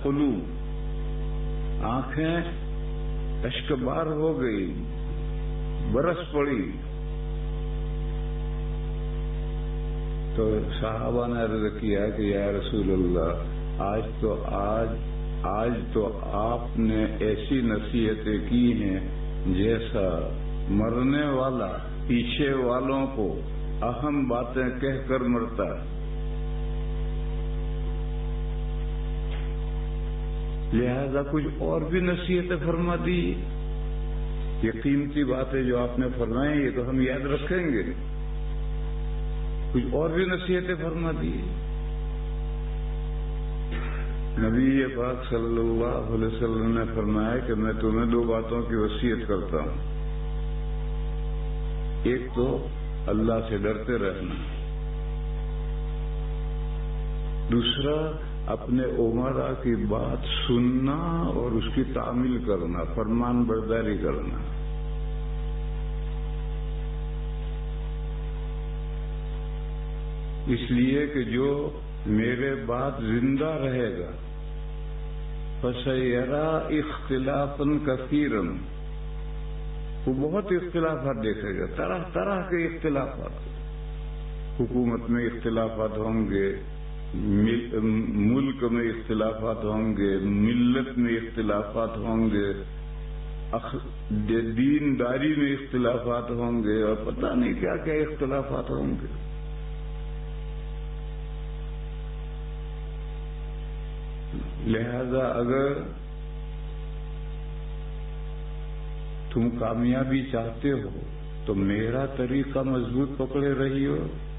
القلوب، آنکھیں اشکبار ہو گئی، برس پڑی. تو صحابہ نے عرض کیا کہ یا رسول اللہ، آج تو آپ نے ایسی نصیحتیں کی ہیں جیسا مرنے والا پیچھے والوں کو اہم باتیں کہہ کر مرتا ہے. لہذا کچھ اور بھی نصیحتیں فرما دی. یہ قیمتی باتیں جو آپ نے فرمائی یہ تو ہم یاد رکھیں گے. کچھ اور بھی نصیحتیں فرما دی. نبی پاک صلی اللہ علیہ وسلم نے فرمایا کہ میں تمہیں 2 باتوں کی وصیت کرتا ہوں. ایک تو اللہ سے ڈرتے رہنا، دوسرا اپنے امراء کی بات سننا اور اس کی تعمیل کرنا، فرمان برداری کرنا. اس لیے کہ جو میرے بعد زندہ رہے گا فَسَيَرَىٰ اخْتِلَافًا كَثِيرًا، وہ بہت اختلافات دیکھے گا، طرح طرح کے اختلافات. حکومت میں اختلافات ہوں گے، ملک میں اختلافات ہوں گے، ملت میں اختلافات ہوں گے، دینداری میں اختلافات ہوں گے، اور پتہ نہیں کیا کیا اختلافات ہوں گے. لہذا اگر تم کامیابی چاہتے ہو تو میرا طریقہ مضبوط پکڑے رہیو،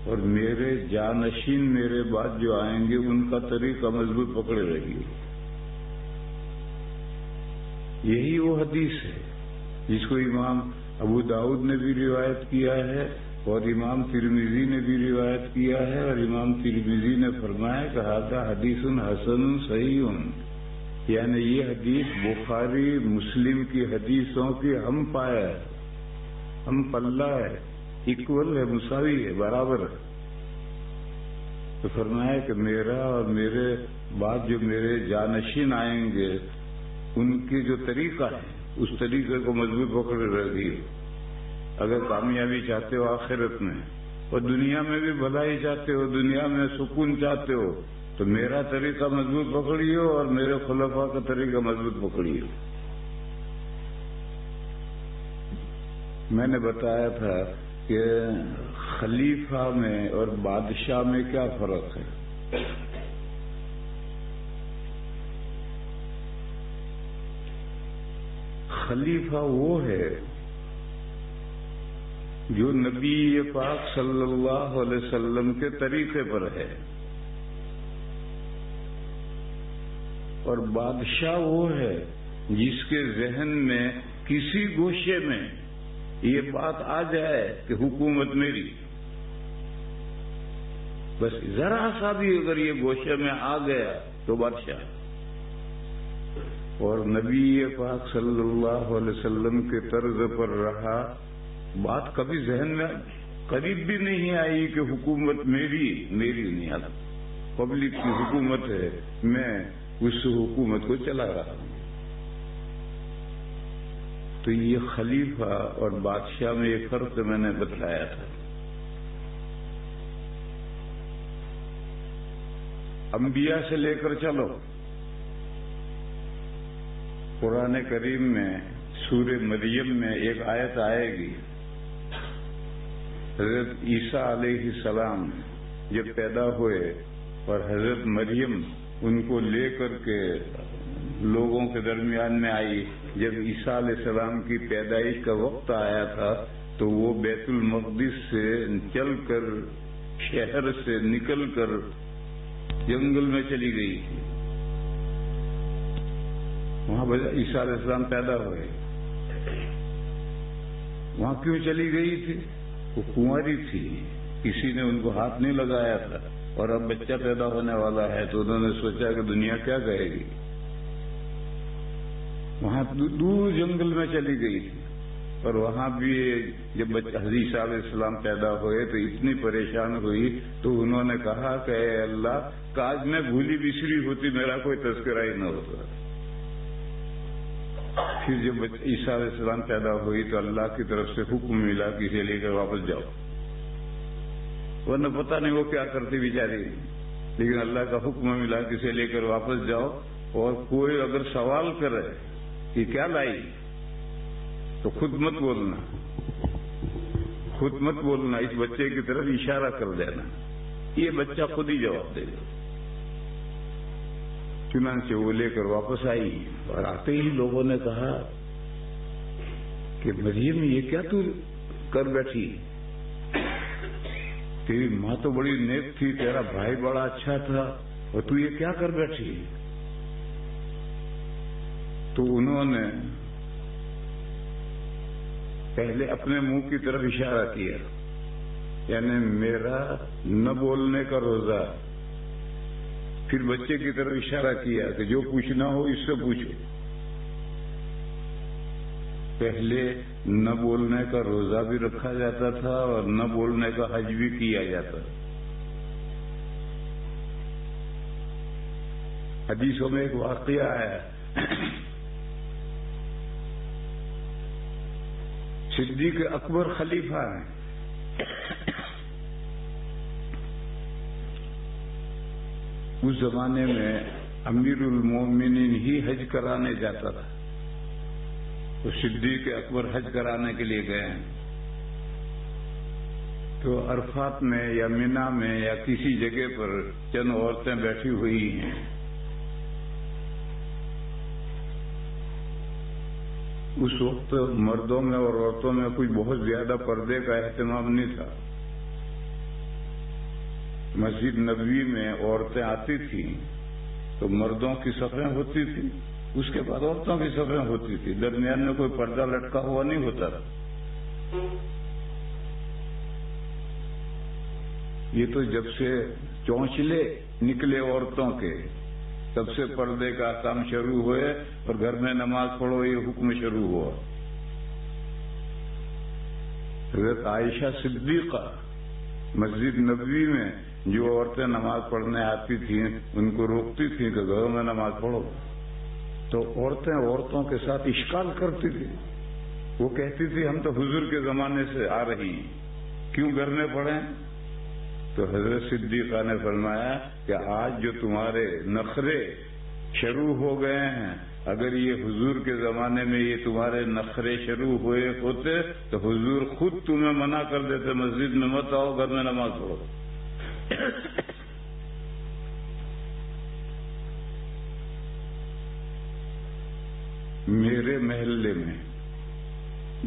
اور میرے جانشین میرے بعد جو آئیں گے ان کا طریقہ مضبوط پکڑے رہیو. یہی وہ حدیث ہے جس کو امام ابو داؤد نے بھی روایت کیا ہے اور امام ترمذی نے بھی روایت کیا ہے، اور امام ترمذی نے فرمایا کہ ھذا حدیث حسن صحیح، یعنی یہ حدیث بخاری مسلم کی حدیثوں کی ہم پایا ہے، ہم پلہ ہے، ایکول ہے، مساوی ہے، برابر ہے. تو فرمایا کہ میرا اور میرے بعد جو میرے جانشین آئیں گے ان کے جو طریقہ ہے اس طریقے کو مضبوط پکڑے رہیے. اگر کامیابی چاہتے ہو آخرت میں اور دنیا میں بھی بھلائی چاہتے ہو، دنیا میں سکون چاہتے ہو، تو میرا طریقہ مضبوط پکڑیو اور میرے خلفاء کا طریقہ مضبوط پکڑیو. میں نے بتایا تھا کہ خلیفہ میں اور بادشاہ میں کیا فرق ہے. خلیفہ وہ ہے جو نبی پاک صلی اللہ علیہ وسلم کے طریقے پر ہے، اور بادشاہ وہ ہے جس کے ذہن میں کسی گوشے میں یہ بات آ جائے کہ حکومت میری، بس ذرا سا بھی اگر یہ گوشے میں آ گیا تو بادشاہ. اور نبی پاک صلی اللہ علیہ وسلم کے طرز پر رہا، بات کبھی ذہن میں قریب بھی نہیں آئی کہ حکومت میری نہیں آتی، پبلک کی حکومت ہے، میں اس حکومت کو چلا رہا ہوں. تو یہ خلیفہ اور بادشاہ میں ایک فرق میں نے بتلایا تھا. انبیاء سے لے کر چلو، قرآن کریم میں سورہ مریم میں ایک آیت آئے گی، حضرت عیسیٰ علیہ السلام جب پیدا ہوئے اور حضرت مریم ان کو لے کر کے لوگوں کے درمیان میں آئی، جب عیسیٰ علیہ السلام کی پیدائش کا وقت آیا تھا تو وہ بیت المقدس سے چل کر، شہر سے نکل کر جنگل میں چلی گئی تھی. وہاں عیسیٰ علیہ السلام پیدا ہوئے. وہاں کیوں چلی گئی تھی؟ وہ کنواری تھی، کسی نے ان کو ہاتھ نہیں لگایا تھا، اور اب بچہ پیدا ہونے والا ہے تو انہوں نے سوچا کہ دنیا کیا کہے گی. وہاں دور جنگل میں چلی گئی تھی. اور وہاں بھی جب حضرت عیسیٰ علیہ السلام پیدا ہوئے تو اتنی پریشان ہوئی تو انہوں نے کہا کہ اے اللہ کاش میں بھولی بسری ہوتی میرا کوئی تذکرہ ہی نہ ہوتا. پھر جب عیسیٰ علیہ السلام پیدا ہوئی تو اللہ کی طرف سے حکم ملا کہ اسے لے کر واپس جاؤ، ورنہ پتہ نہیں وہ کیا کرتی بیچاری، لیکن اللہ کا حکم ملا کہ اسے لے کر واپس جاؤ، اور کوئی اگر سوال کرے کہ کیا لائی تو خود مت بولنا، خود مت بولنا، اس بچے کی طرف اشارہ کر دینا، یہ بچہ خود ہی جواب دے گا. چنانچہ وہ لے کر واپس آئی، اور آتے ہی لوگوں نے کہا کہ مریم یہ کیا تو کر بیٹھی، تیری ماں تو بڑی نیک تھی، تیرا بھائی بڑا اچھا تھا، اور تو یہ کیا کر بیٹھی. تو انہوں نے پہلے اپنے منہ کی طرف اشارہ کیا، یعنی میرا نہ بولنے کا روزہ. پھر بچے کی طرف اشارہ کیا کہ جو پوچھنا ہو اس سے پوچھو. پہلے نہ بولنے کا روزہ بھی رکھا جاتا تھا اور نہ بولنے کا حج بھی کیا جاتا. حدیثوں میں ایک واقعہ ہے، صدیق اکبر خلیفہ ہیں، اس زمانے میں امیر المومنین ہی حج کرانے جاتا تھا، تو صدیق اکبر حج کرانے کے لیے گئے ہیں. تو عرفات میں یا مینا میں یا کسی جگہ پر چند عورتیں بیٹھی ہوئی ہیں. اس وقت مردوں میں اور عورتوں میں کوئی بہت زیادہ پردے کا اہتمام نہیں تھا. مسجد نبوی میں عورتیں آتی تھیں تو مردوں کی صفیں ہوتی تھی، اس کے بعد عورتوں کی صفیں ہوتی تھی، درمیان میں کوئی پردہ لٹکا ہوا نہیں ہوتا تھا. یہ تو جب سے چونچلے نکلے عورتوں کے تب سے پردے کا کام شروع ہوئے اور گھر میں نماز پڑھو یہ حکم شروع ہوا. حضرت عائشہ صدیقہ مسجد نبوی میں جو عورتیں نماز پڑھنے آتی تھیں ان کو روکتی تھیں کہ گھروں میں نماز پڑھو. تو عورتیں عورتوں کے ساتھ اشکال کرتی تھی. وہ کہتی تھی ہم تو حضور کے زمانے سے آ رہی ہیں، کیوں گھر میں پڑھیں؟ تو حضرت صدیقہ نے فرمایا کہ آج جو تمہارے نخرے شروع ہو گئے ہیں، اگر یہ حضور کے زمانے میں یہ تمہارے نخرے شروع ہوئے ہوتے تو حضور خود تمہیں منع کر دیتے مسجد میں مت آؤ، گھر میں نماز پڑھو. میرے محلے میں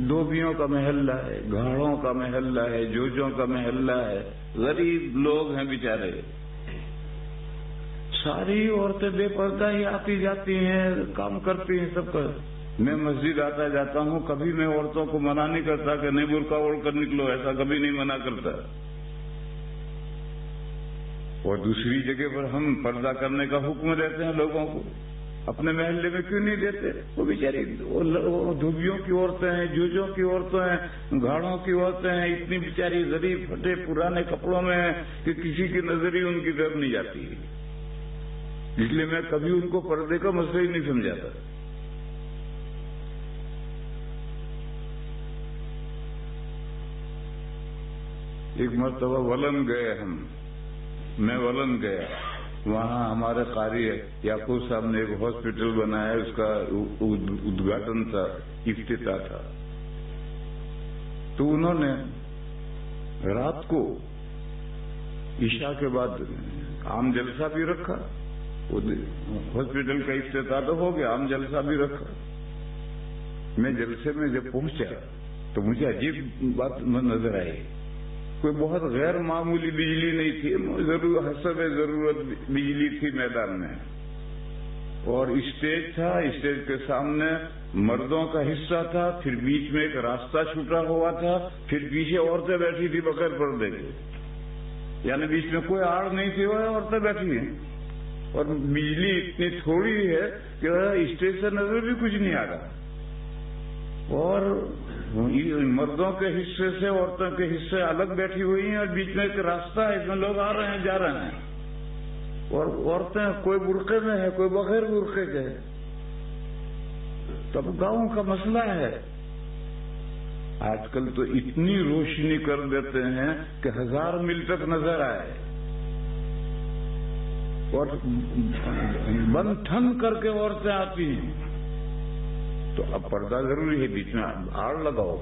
دھوبیوں کا محلہ ہے، گھاڑوں کا محلہ ہے، جوجوں کا محلہ ہے، غریب لوگ ہیں بیچارے، ساری عورتیں بے پردہ ہی آتی جاتی ہیں، کام کرتی ہیں سب کا. میں مسجد آتا جاتا ہوں، کبھی میں عورتوں کو منع نہیں کرتا کہ نہیں برقع اوڑھ کر نکلو، ایسا کبھی نہیں منع کرتا. اور دوسری جگہ پر ہم پردہ کرنے کا حکم دیتے ہیں لوگوں کو، اپنے محلے میں کیوں نہیں دیتے؟ وہ بیچاری دھوبیوں کی عورتیں ہیں، جوجوں کی عورتیں ہیں، گھاڑوں کی عورتیں ہیں، اتنی بیچاری غریب پھٹے پرانے کپڑوں میں ہیں کہ کسی کی نظر ہی ان کی طرف نہیں جاتی. اس لیے میں کبھی ان کو پردے کا مسئلہ ہی نہیں سمجھاتا. ایک مرتبہ ولن گئے میں ولن گیا، وہاں ہمارے قاری یعقوب صاحب نے ایک ہاسپٹل بنایا، اس کا ادگھاٹن تھا، افتتاح تھا. تو انہوں نے رات کو عشاء کے بعد عام جلسہ بھی رکھا. ہاسپٹل کا افتتاح تو ہو گیا، عام جلسہ بھی رکھا. میں جلسے میں جب پہنچا تو مجھے عجیب بات نظر آئی. کوئی بہت غیر معمولی بجلی نہیں تھی، حسب ضرورت بجلی تھی میدان میں، اور اسٹیج تھا، اسٹیج کے سامنے مردوں کا حصہ تھا، پھر بیچ میں ایک راستہ چھوٹا ہوا تھا، پھر پیچھے عورتیں بیٹھی تھی بغیر پردے کے، یعنی بیچ میں کوئی آڑ نہیں تھی، وہ عورتیں بیٹھی ہیں، اور بجلی اتنی تھوڑی ہے کہ اسٹیج سے نظر بھی کچھ نہیں آ رہا. اور مردوں کے حصے سے عورتوں کے حصے الگ بیٹھی ہوئی ہیں اور بیچ میں ایک راستہ ہے، اس میں لوگ آ رہے ہیں جا رہے ہیں، اور عورتیں کوئی برقعے میں ہے کوئی بغیر برقعے کے ہے. تب گاؤں کا مسئلہ ہے. آج کل تو اتنی روشنی کر دیتے ہیں کہ 1000 میل تک نظر آئے، اور بند ٹھن کر کے عورتیں آتی ہیں. تو اب پردہ ضروری ہے، بیچ میں آڑ لگاؤ،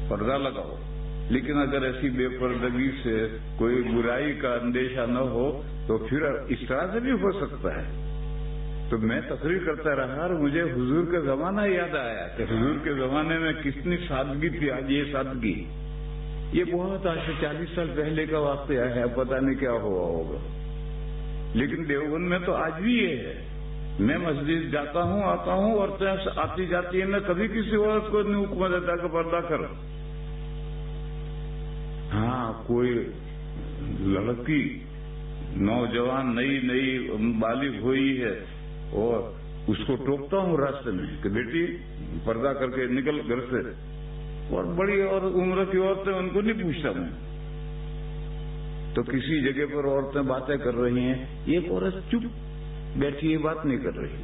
پردہ لگاؤ. لیکن اگر ایسی بے پردگی سے کوئی برائی کا اندیشہ نہ ہو تو پھر اس طرح سے بھی ہو سکتا ہے. تو میں تقریر کرتا رہا اور مجھے حضور کا زمانہ یاد آیا کہ حضور کے زمانے میں کتنی سادگی تھی. آج یہ سادگی، یہ بہت آج سے 40 سال پہلے کا واقعہ ہے، پتہ نہیں کیا ہوا ہوگا. لیکن دیوبند میں تو آج بھی یہ ہے. میں مسجد جاتا ہوں آتا ہوں، عورتیں آتی جاتی ہیں، میں کبھی کسی عورت کو نہیں حکم دیتا کہ پردہ کرو. ہاں کوئی لڑکی نوجوان نئی بالغ ہوئی ہے اور اس کو ٹوکتا ہوں راستے میں کہ بیٹی پردہ کر کے نکل گھر سے. اور بڑی اور عمر کی عورتیں ان کو نہیں پوچھتا میں. تو کسی جگہ پر عورتیں باتیں کر رہی ہیں، ایک عورت چپ بیٹھی ہے، بات نہیں کر رہی.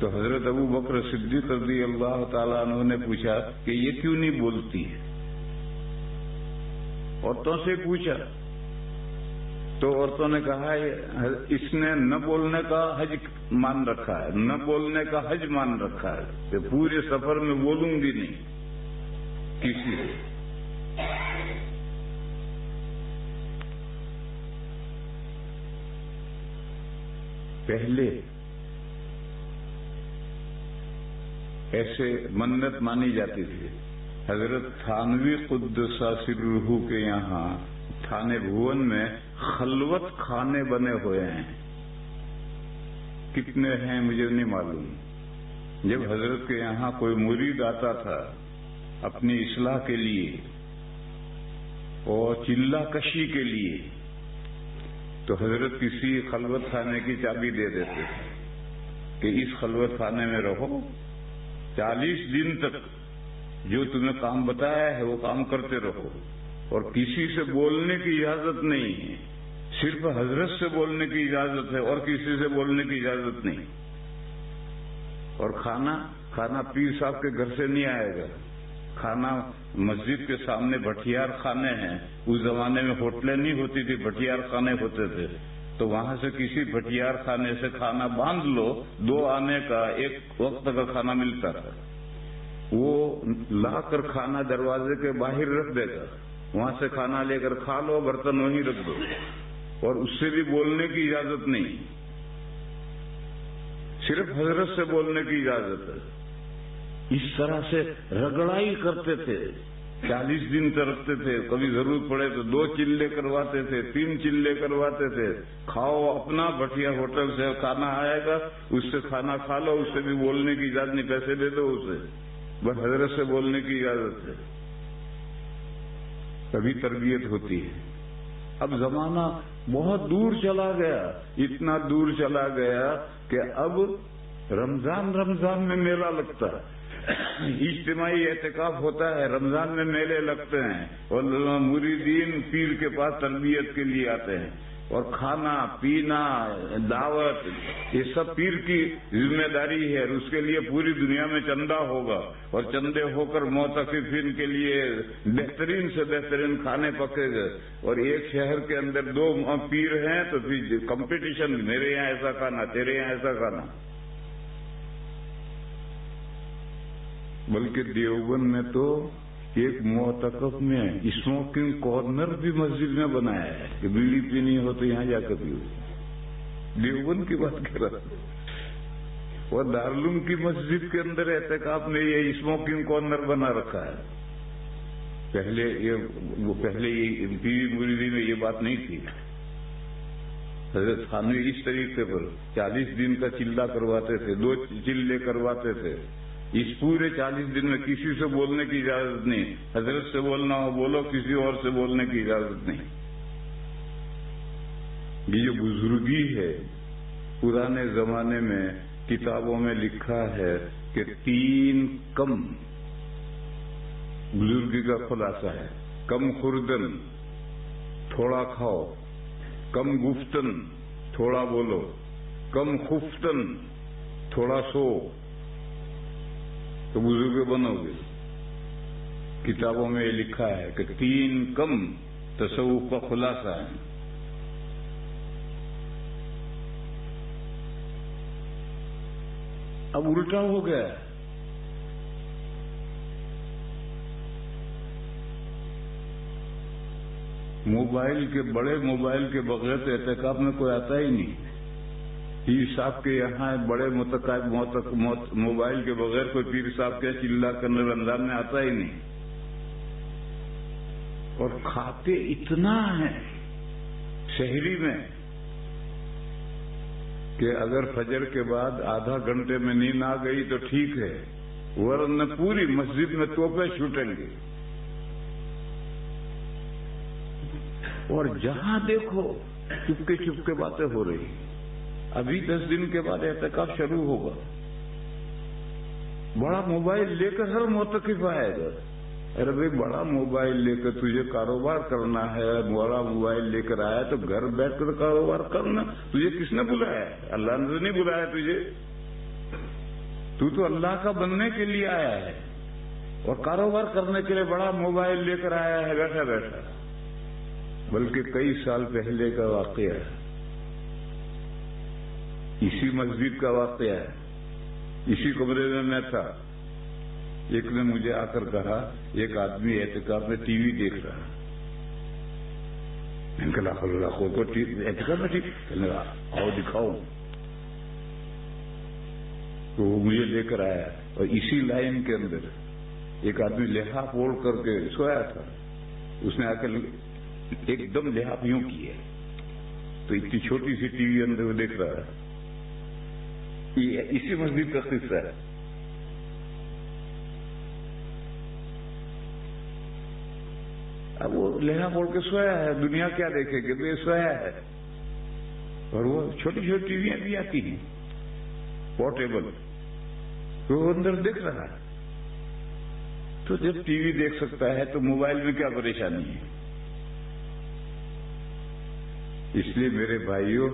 تو حضرت ابو بکر صدیق رضی اللہ تعالیٰ عنہ نے پوچھا کہ یہ کیوں نہیں بولتی ہے؟ عورتوں سے پوچھا تو عورتوں نے کہا اس نے نہ بولنے کا حج مان رکھا ہے، نہ بولنے کا حج مان رکھا ہے کہ پورے سفر میں بولوں گی نہیں کسی سے. پہلے ایسے منت مانی جاتی تھی. حضرت تھانوی قدس سرہ کے یہاں تھانے بھون میں خلوت خانے بنے ہوئے ہیں. کتنے ہیں مجھے نہیں معلوم. جب حضرت کے یہاں کوئی مرید آتا تھا اپنی اصلاح کے لیے اور چلہ کشی کے لیے تو حضرت کسی خلوت خانے کی چابی دے دیتے تھے کہ اس خلوت خانے میں رہو، 40 دن تک جو تمہیں کام بتایا ہے وہ کام کرتے رہو، اور کسی سے بولنے کی اجازت نہیں ہے، صرف حضرت سے بولنے کی اجازت ہے اور کسی سے بولنے کی اجازت نہیں. اور کھانا پیر صاحب کے گھر سے نہیں آئے گا. کھانا مسجد کے سامنے بھٹیار خانے ہیں. اس زمانے میں ہوٹلیں نہیں ہوتی تھی، بھٹیار خانے ہوتے تھے. تو وہاں سے کسی بھٹیار خانے سے کھانا باندھ لو، 2 آنے کا 1 وقت کا کھانا ملتا تھا. وہ لا کر کھانا دروازے کے باہر رکھ دے گا، وہاں سے کھانا لے کر کھا لو، برتن وہیں رکھ دو، اور اس سے بھی بولنے کی اجازت نہیں، صرف حضرت سے بولنے کی اجازت ہے. اس طرح سے رگڑائی کرتے تھے. 40 دن تک رکھتے تھے. کبھی ضرورت پڑے تو 2 چلے کرواتے تھے، 3 چلے کرواتے تھے. کھاؤ اپنا، بٹیا ہوٹل سے کھانا آئے گا، اس سے کھانا کھا لو، اس سے بھی بولنے کی اجازت نہیں، پیسے دے دو اسے، بس حضرت سے بولنے کی اجازت ہے. تبھی تربیت ہوتی ہے. اب زمانہ بہت دور چلا گیا، اتنا دور چلا گیا کہ اب رمضان میں میلہ لگتا ہے، اجتماعی اعتکاف ہوتا ہے، رمضان میں میلے لگتے ہیں، اور مریدین پیر کے پاس تربیت کے لیے آتے ہیں، اور کھانا پینا دعوت یہ سب پیر کی ذمہ داری ہے. اور اس کے لیے پوری دنیا میں چندہ ہوگا، اور چندے ہو کر معتکفین کے لیے بہترین سے بہترین کھانے پکے گا. اور ایک شہر کے اندر 2 پیر ہیں تو پھر کمپٹیشن، میرے یہاں ایسا کھانا، تیرے یہاں ایسا کھانا. بلکہ دیوبند میں تو ایک معتکف میں اسموکنگ کارنر بھی مسجد میں بنایا ہے کہ بیڑی پینی ہو تو یہاں جا کر پیو. دیوبند کی بات کر رہا ہوں. اور دارالعلوم کی مسجد کے اندر اعتکاف میں یہ اسموکنگ کارنر بنا رکھا ہے. پہلے یہ پیری مریدی میں یہ بات نہیں تھی. حضرت تھانوی اس طریقے پر 40 دن کا چلہ کرواتے تھے، 2 چلے کرواتے تھے. اس پورے 40 دن میں کسی سے بولنے کی اجازت نہیں. حضرت سے بولنا ہو بولو، کسی اور سے بولنے کی اجازت نہیں. یہ جو بزرگی ہے پرانے زمانے میں کتابوں میں لکھا ہے کہ 3 کم بزرگی کا خلاصہ ہے: کم خوردن، تھوڑا کھاؤ; کم گفتن، تھوڑا بولو; کم خفتن، تھوڑا سو، تو بزرگ بنو گے۔ کتابوں میں یہ لکھا ہے کہ 3 کم تصوف کا خلاصہ ہے۔ اب الٹا ہو گیا ہے۔ موبائل کے بڑے موبائل کے بغیر تو اعتکاف میں کوئی آتا ہی نہیں۔ پیر صاحب کے یہاں بڑے موبائل کے بغیر کوئی پیر صاحب کے چلا کرنے رمضان میں آتا ہی نہیں۔ اور کھاتے اتنا ہیں شہری میں کہ اگر فجر کے بعد آدھا گھنٹے میں نیند آ گئی تو ٹھیک ہے، ورنہ پوری مسجد میں توپیں چھوٹیں گے۔ اور جہاں دیکھو چپکے چپکے باتیں ہو رہی۔ ابھی 10 دن کے بعد اعتکاف شروع ہوگا، بڑا موبائل لے کر ہر معتکف آئے گا۔ ارے بھائی، بڑا موبائل لے کر تجھے کاروبار کرنا ہے، بڑا موبائل لے کر آیا تو گھر بیٹھ کر کاروبار کرنا۔ تجھے کس نے بلایا ہے؟ اللہ نے نہیں بلایا تجھے۔ تو اللہ کا بننے کے لیے آیا ہے اور کاروبار کرنے کے لیے بڑا موبائل لے کر آیا ہے بیٹھا بیٹھا۔ بلکہ کئی سال پہلے کا واقعہ ہے، اسی مسجد کا واقعہ ہے، اسی کمرے میں میں تھا۔ ایک نے مجھے آ کر کہا، ایک آدمی اعتکاف میں ٹی وی دیکھ رہا۔ میں نے کہا اعتکاف میں ٹی وی؟ آؤ دکھاؤ۔ تو وہ مجھے لے کر آیا، اور اسی لائن کے اندر ایک آدمی لحاف اوڑھ کر کے سویا تھا۔ اس نے آ کر ایک دم لحاف یوں کیا، تو اتنی چھوٹی سی ٹی وی اندر وہ دیکھ رہا ہے۔ یہ اسی مسجد کا قصہ ہے۔ اب وہ لحاف اوڑھ کے سویا ہے، دنیا کیا دیکھے کہ وہ سویا ہے۔ اور وہ چھوٹی چھوٹی ٹی ویاں بھی آتی ہیں پورٹیبل، تو وہ اندر دیکھ رہا ہے۔ تو جب ٹی وی دیکھ سکتا ہے تو موبائل میں کیا پریشانی ہے؟ اس لیے میرے بھائیوں،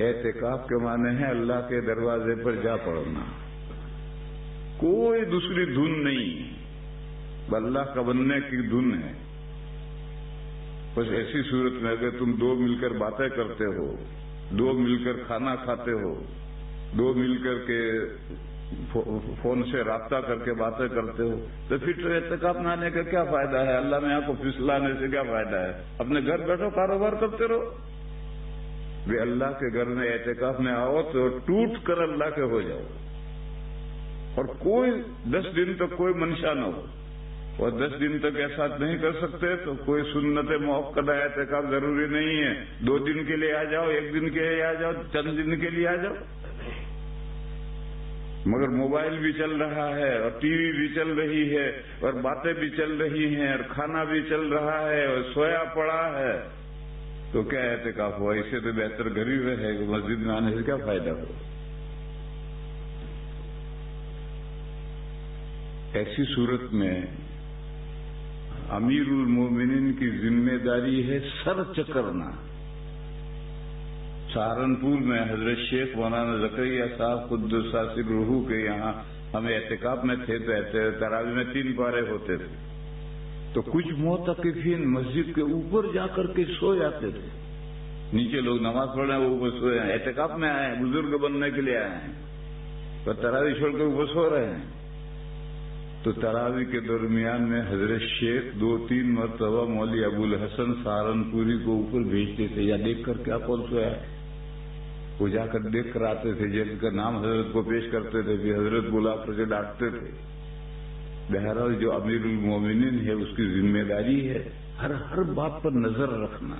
اعتکاف کے معنی ہے اللہ کے دروازے پر جا پڑنا، کوئی دوسری دھن نہیں، اللہ کا بننے کی دھن ہے۔ بس ایسی صورت میں اگر تم 2 مل کر باتیں کرتے ہو، 2 مل کر کھانا کھاتے ہو، 2 مل کر کے فون سے رابطہ کر کے باتیں کرتے ہو، تو پھر اعتکاف میں آنے کا کیا فائدہ ہے؟ اللہ میں آپ کو پھسلانے سے کیا فائدہ ہے؟ اپنے گھر بیٹھو، کاروبار کرتے رہو۔ وہ اللہ کے گھر میں اعتکاف میں آؤ تو ٹوٹ کر اللہ کے ہو جاؤ، اور کوئی 10 دن تک کوئی منشا نہ ہو۔ اور 10 دن تک ایسا نہیں کر سکتے تو کوئی سنت موقدہ اعتکاف ضروری نہیں ہے۔ 2 دن کے لیے آ جاؤ، 1 دن کے لیے آ جاؤ، چند دن کے لیے آ جاؤ، مگر موبائل بھی چل رہا ہے اور ٹی وی بھی چل رہی ہے اور باتیں بھی چل رہی ہیں اور کھانا بھی چل رہا ہے اور سویا پڑا ہے، تو کیا اعتکاف ہوا؟ اسے تو بہتر گھر ہی رہے، مسجد میں آنے سے کیا فائدہ ہو؟ ایسی صورت میں امیر المومنین کی ذمہ داری ہے سر چکرنا۔ سہارنپور میں حضرت شیخ مولانا زکریا صاحب قدس سر روح کے یہاں ہم اعتکاف میں تھے، تو تراویح میں 3 پارے ہوتے تھے، تو کچھ معتکفین مسجد کے اوپر جا کر کے سو جاتے تھے۔ نیچے لوگ نماز پڑھ رہے ہیں، وہ اوپر سوئے ہیں، اعتکاف میں آئے ہیں، بزرگ بننے کے لیے آئے ہیں، اور تراویح چھوڑ کے اوپر سو رہے ہیں۔ تو تراویح کے درمیان میں حضرت شیخ 2-3 مرتبہ مولوی ابو الحسن سہارنپوری کو اوپر بھیجتے تھے، یا دیکھ کر کیا کون سویا ہے، وہ جا کر دیکھ کر آتے تھے، جن کا نام حضرت کو پیش کرتے تھے، پھر حضرت بلا کر کے ڈانٹتے تھے۔ بہرحال جو امیر المومنین ہے اس کی ذمہ داری ہے ہر بات پر نظر رکھنا۔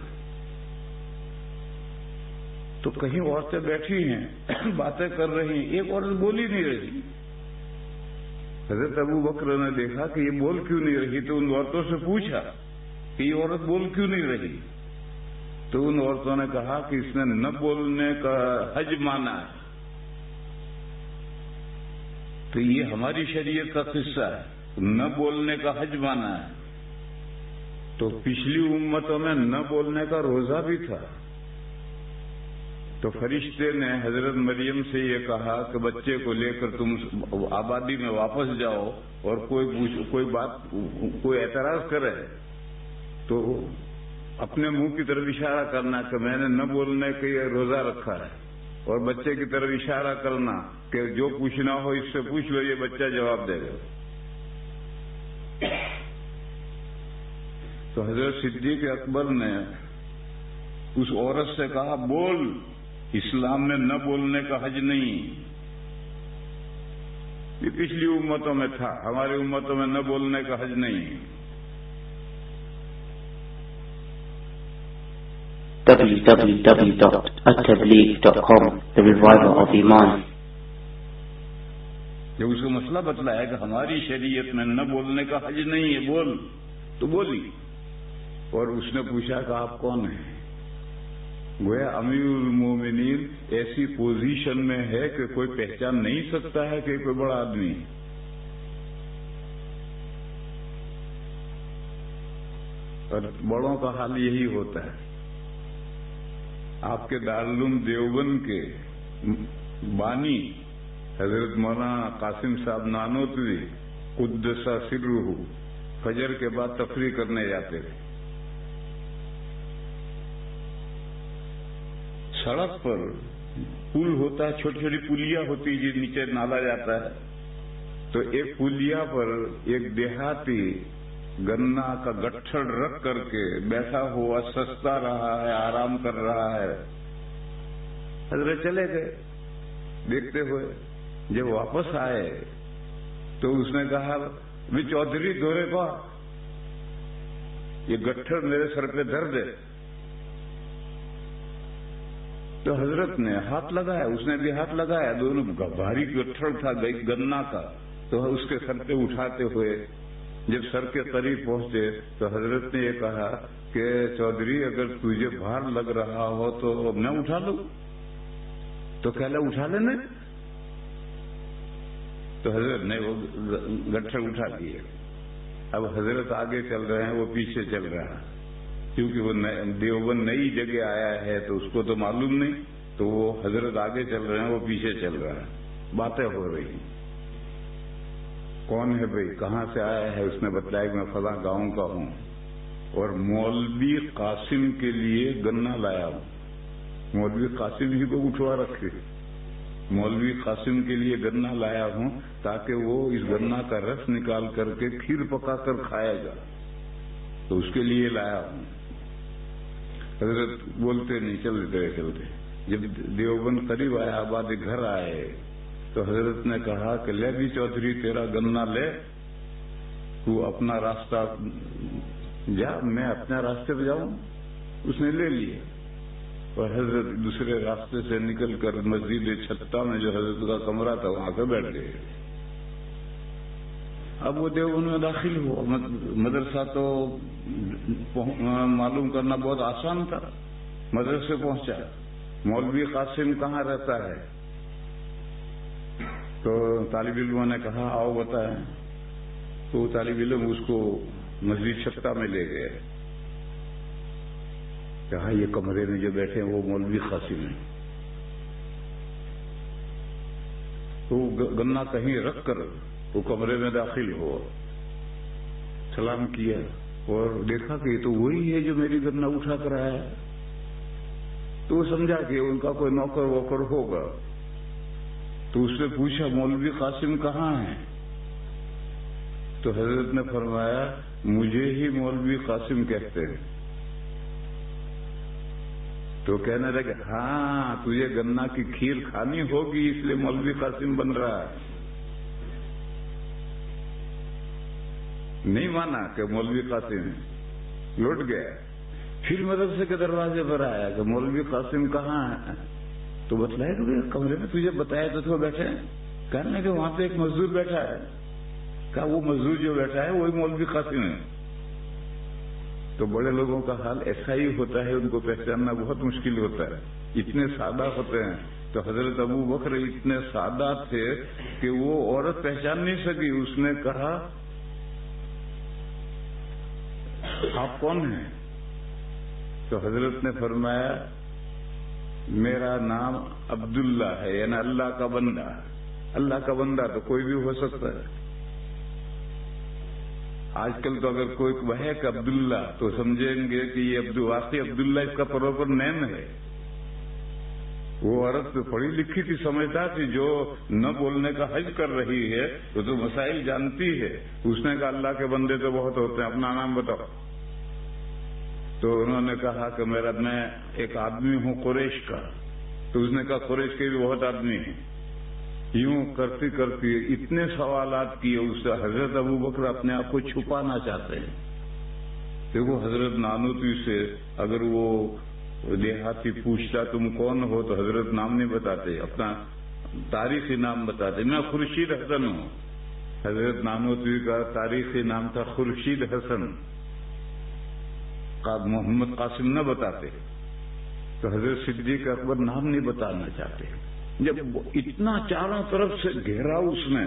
تو کہیں عورتیں بیٹھی ہیں باتیں کر رہی ہیں، ایک عورت بول ہی نہیں رہی۔ حضرت ابو بکر نے دیکھا کہ یہ بول کیوں نہیں رہی، تو ان عورتوں سے پوچھا کہ یہ عورت بول کیوں نہیں رہی، تو ان عورتوں نے کہا کہ اس نے نہ بولنے کا حج مانا ہے، تو یہ ہماری شریعت کا قصہ ہے. نہ بولنے کا حج مانا ہے. تو پچھلی امتوں میں نہ بولنے کا روزہ بھی تھا. تو فرشتے نے حضرت مریم سے یہ کہا کہ بچے کو لے کر تم آبادی میں واپس جاؤ، اور کوئی اعتراض کرے تو اپنے منہ کی طرف اشارہ کرنا کہ میں نے نہ بولنے کا یہ روزہ رکھا ہے، اور بچے کی طرف اشارہ کرنا کہ جو پوچھنا ہو اس سے پوچھ لو، یہ بچہ جواب دے گا. تو حضرت صدیق اکبر نے اس عورت سے کہا بول، اسلام میں نہ بولنے کا حج نہیں. یہ پچھلی امتوں میں تھا، ہماری امتوں میں نہ بولنے کا حج نہیں. www.attableek.com The Revival of Iman. جب اس کو مسئلہ بتلایا کہ ہماری شریعت میں نہ بولنے کا حج نہیں ہے، بول، تو بولی. اور اس نے پوچھا کہ آپ کون ہیں؟ گویا امیر المومنین ایسی پوزیشن میں ہے کہ کوئی پہچان نہیں سکتا ہے کہ کوئی بڑا آدمی. اور بڑوں کا حال یہی ہوتا ہے. آپ کے دارالعلوم دیوبند کے بانی حضرت مولانا قاسم صاحب نانوتوی قدس سرہ فجر کے بعد تفریح کرنے جاتے تھے. سڑک پر پل ہوتا ہے، چھوٹی چھوٹی پلیاں ہوتی جی نیچے نالا جاتا ہے. تو ایک پلیا پر ایک دیہاتی گنا کا گٹھڑ رکھ کر کے بیٹھا ہوا سستا رہا ہے، آرام کر رہا ہے. حضرت چلے گئے دیکھتے ہوئے. جب واپس آئے تو اس نے کہا میں چودھری دورے پا، یہ گٹھڑ میرے سر پہ درد ہے. تو حضرت نے ہاتھ لگایا، اس نے بھی ہاتھ لگایا، دونوں کا بھاری گٹھڑ تھا گنا کا. تو اس کے سر پہ اٹھاتے ہوئے جب سر کے قریب پہنچے تو حضرت نے یہ کہا کہ چودھری اگر تجھے بھار لگ رہا ہو تو میں اٹھا لوں. تو کہلا اٹھا لینا. تو حضرت نے وہ گٹھڑ اٹھا لیے. اب حضرت آگے چل رہے ہیں، وہ پیچھے چل رہا ہے، کیونکہ وہ دیوبند نئی جگہ آیا ہے تو اس کو تو معلوم نہیں. تو وہ حضرت آگے چل رہے ہیں، وہ پیچھے چل رہا ہے. باتیں ہو رہی. کون ہے بھائی، کہاں سے آیا ہے؟ اس نے بتلایا کہ میں فلاں گاؤں کا ہوں اور مولوی قاسم کے لیے گنا لایا ہوں. مولوی قاسم ہی کو اٹھوا رکھے. مولوی قاسم کے لیے گنا لایا ہوں تاکہ وہ اس گنا کا رس نکال کر کے کھیر پکا کر کھائے گا، تو اس کے لیے لایا ہوں. حضرت بولتے نہیں، چلتے. جب دیوبند قریب آیا، آباد گھر آئے تو حضرت نے کہا کہ لے بھی چودھری تیرا گنا لے، تو اپنا راستہ جا، میں اپنے راستے پہ جاؤں. اس نے لے لیے اور حضرت دوسرے راستے سے نکل کر مسجد چھتا میں جو حضرت کا کمرہ تھا وہاں پہ بیٹھ گئے. اب وہ دیوبند میں داخل ہوا. مدرسہ تو معلوم کرنا بہت آسان تھا. مدرسے پہنچا، مولوی قاسم کہاں رہتا ہے؟ تو طالب علموں نے کہا آؤ بتائیں. تو طالب علم اس کو مسجد چھتا میں لے گئے. کہا یہ کمرے میں جو بیٹھے ہیں وہ مولوی قاسم ہیں. تو گنا کہیں رکھ کر وہ کمرے میں داخل ہو، سلام کیا اور دیکھا کہ یہ تو وہی ہے جو میری گنا اٹھا کر آیا ہے. تو وہ سمجھا کہ ان کا کوئی نوکر ووکر ہوگا. تو اس نے پوچھا مولوی قاسم کہاں ہیں؟ تو حضرت نے فرمایا مجھے ہی مولوی قاسم کہتے ہیں. تو کہنے لگے ہاں تجھے گنا کی کھیر کھانی ہوگی اس لیے مولوی قاسم بن رہا ہے. نہیں مانا کہ مولوی قاسم ہے، لوٹ گیا. پھر مدرسے کے دروازے پر آیا کہ مولوی قاسم کہاں ہے؟ تو بتلایا کہ کمرے میں تجھے بتایا تو تھے بیٹھے. کہنے کہ وہاں پہ ایک مزدور بیٹھا ہے. کہا وہ مزدور جو بیٹھا ہے وہی مولوی قاسم ہے. تو بڑے لوگوں کا حال ایسا ہی ہوتا ہے، ان کو پہچاننا بہت مشکل ہوتا ہے. اتنے سادہ ہوتے ہیں تو حضرت ابو بکر اتنے سادہ تھے کہ وہ عورت پہچان نہیں سکی. اس نے کہا آپ کون ہیں؟ تو حضرت نے فرمایا میرا نام عبداللہ ہے، یعنی اللہ کا بندہ. اللہ کا بندہ تو کوئی بھی ہو سکتا ہے. آج کل تو اگر کوئی کہے کہ عبداللہ تو سمجھیں گے کہ یہ واقعی عبداللہ اس کا پراپر نیم ہے. وہ عورت پڑھی لکھی تھی، سمجھتا تھی، جو نہ بولنے کا حج کر رہی ہے وہ تو مسائل جانتی ہے. اس نے کہا اللہ کے بندے تو بہت ہوتے ہیں، اپنا نام بتاؤ. تو انہوں نے کہا کہ میں ایک آدمی ہوں قریش کا. تو اس نے کہا قریش کے بھی بہت آدمی ہیں. یوں کرتی کرتی اتنے سوالات کیے. اس سے حضرت ابو بکر اپنے آپ کو چھپانا چاہتے ہیں. دیکھو حضرت نانوتوی سے اگر وہ دیہاتی پوچھتا تم کون ہو تو حضرت نام نہیں بتاتے، اپنا تاریخی نام بتاتے. میں خورشید حسن ہوں. حضرت نانوتوی کا تاریخی نام تھا خورشید حسن. محمد قاسم نہ بتاتے. تو حضرت صدیق اکبر نام نہیں بتانا چاہتے. جب اتنا چاروں طرف سے گھیرا اس نے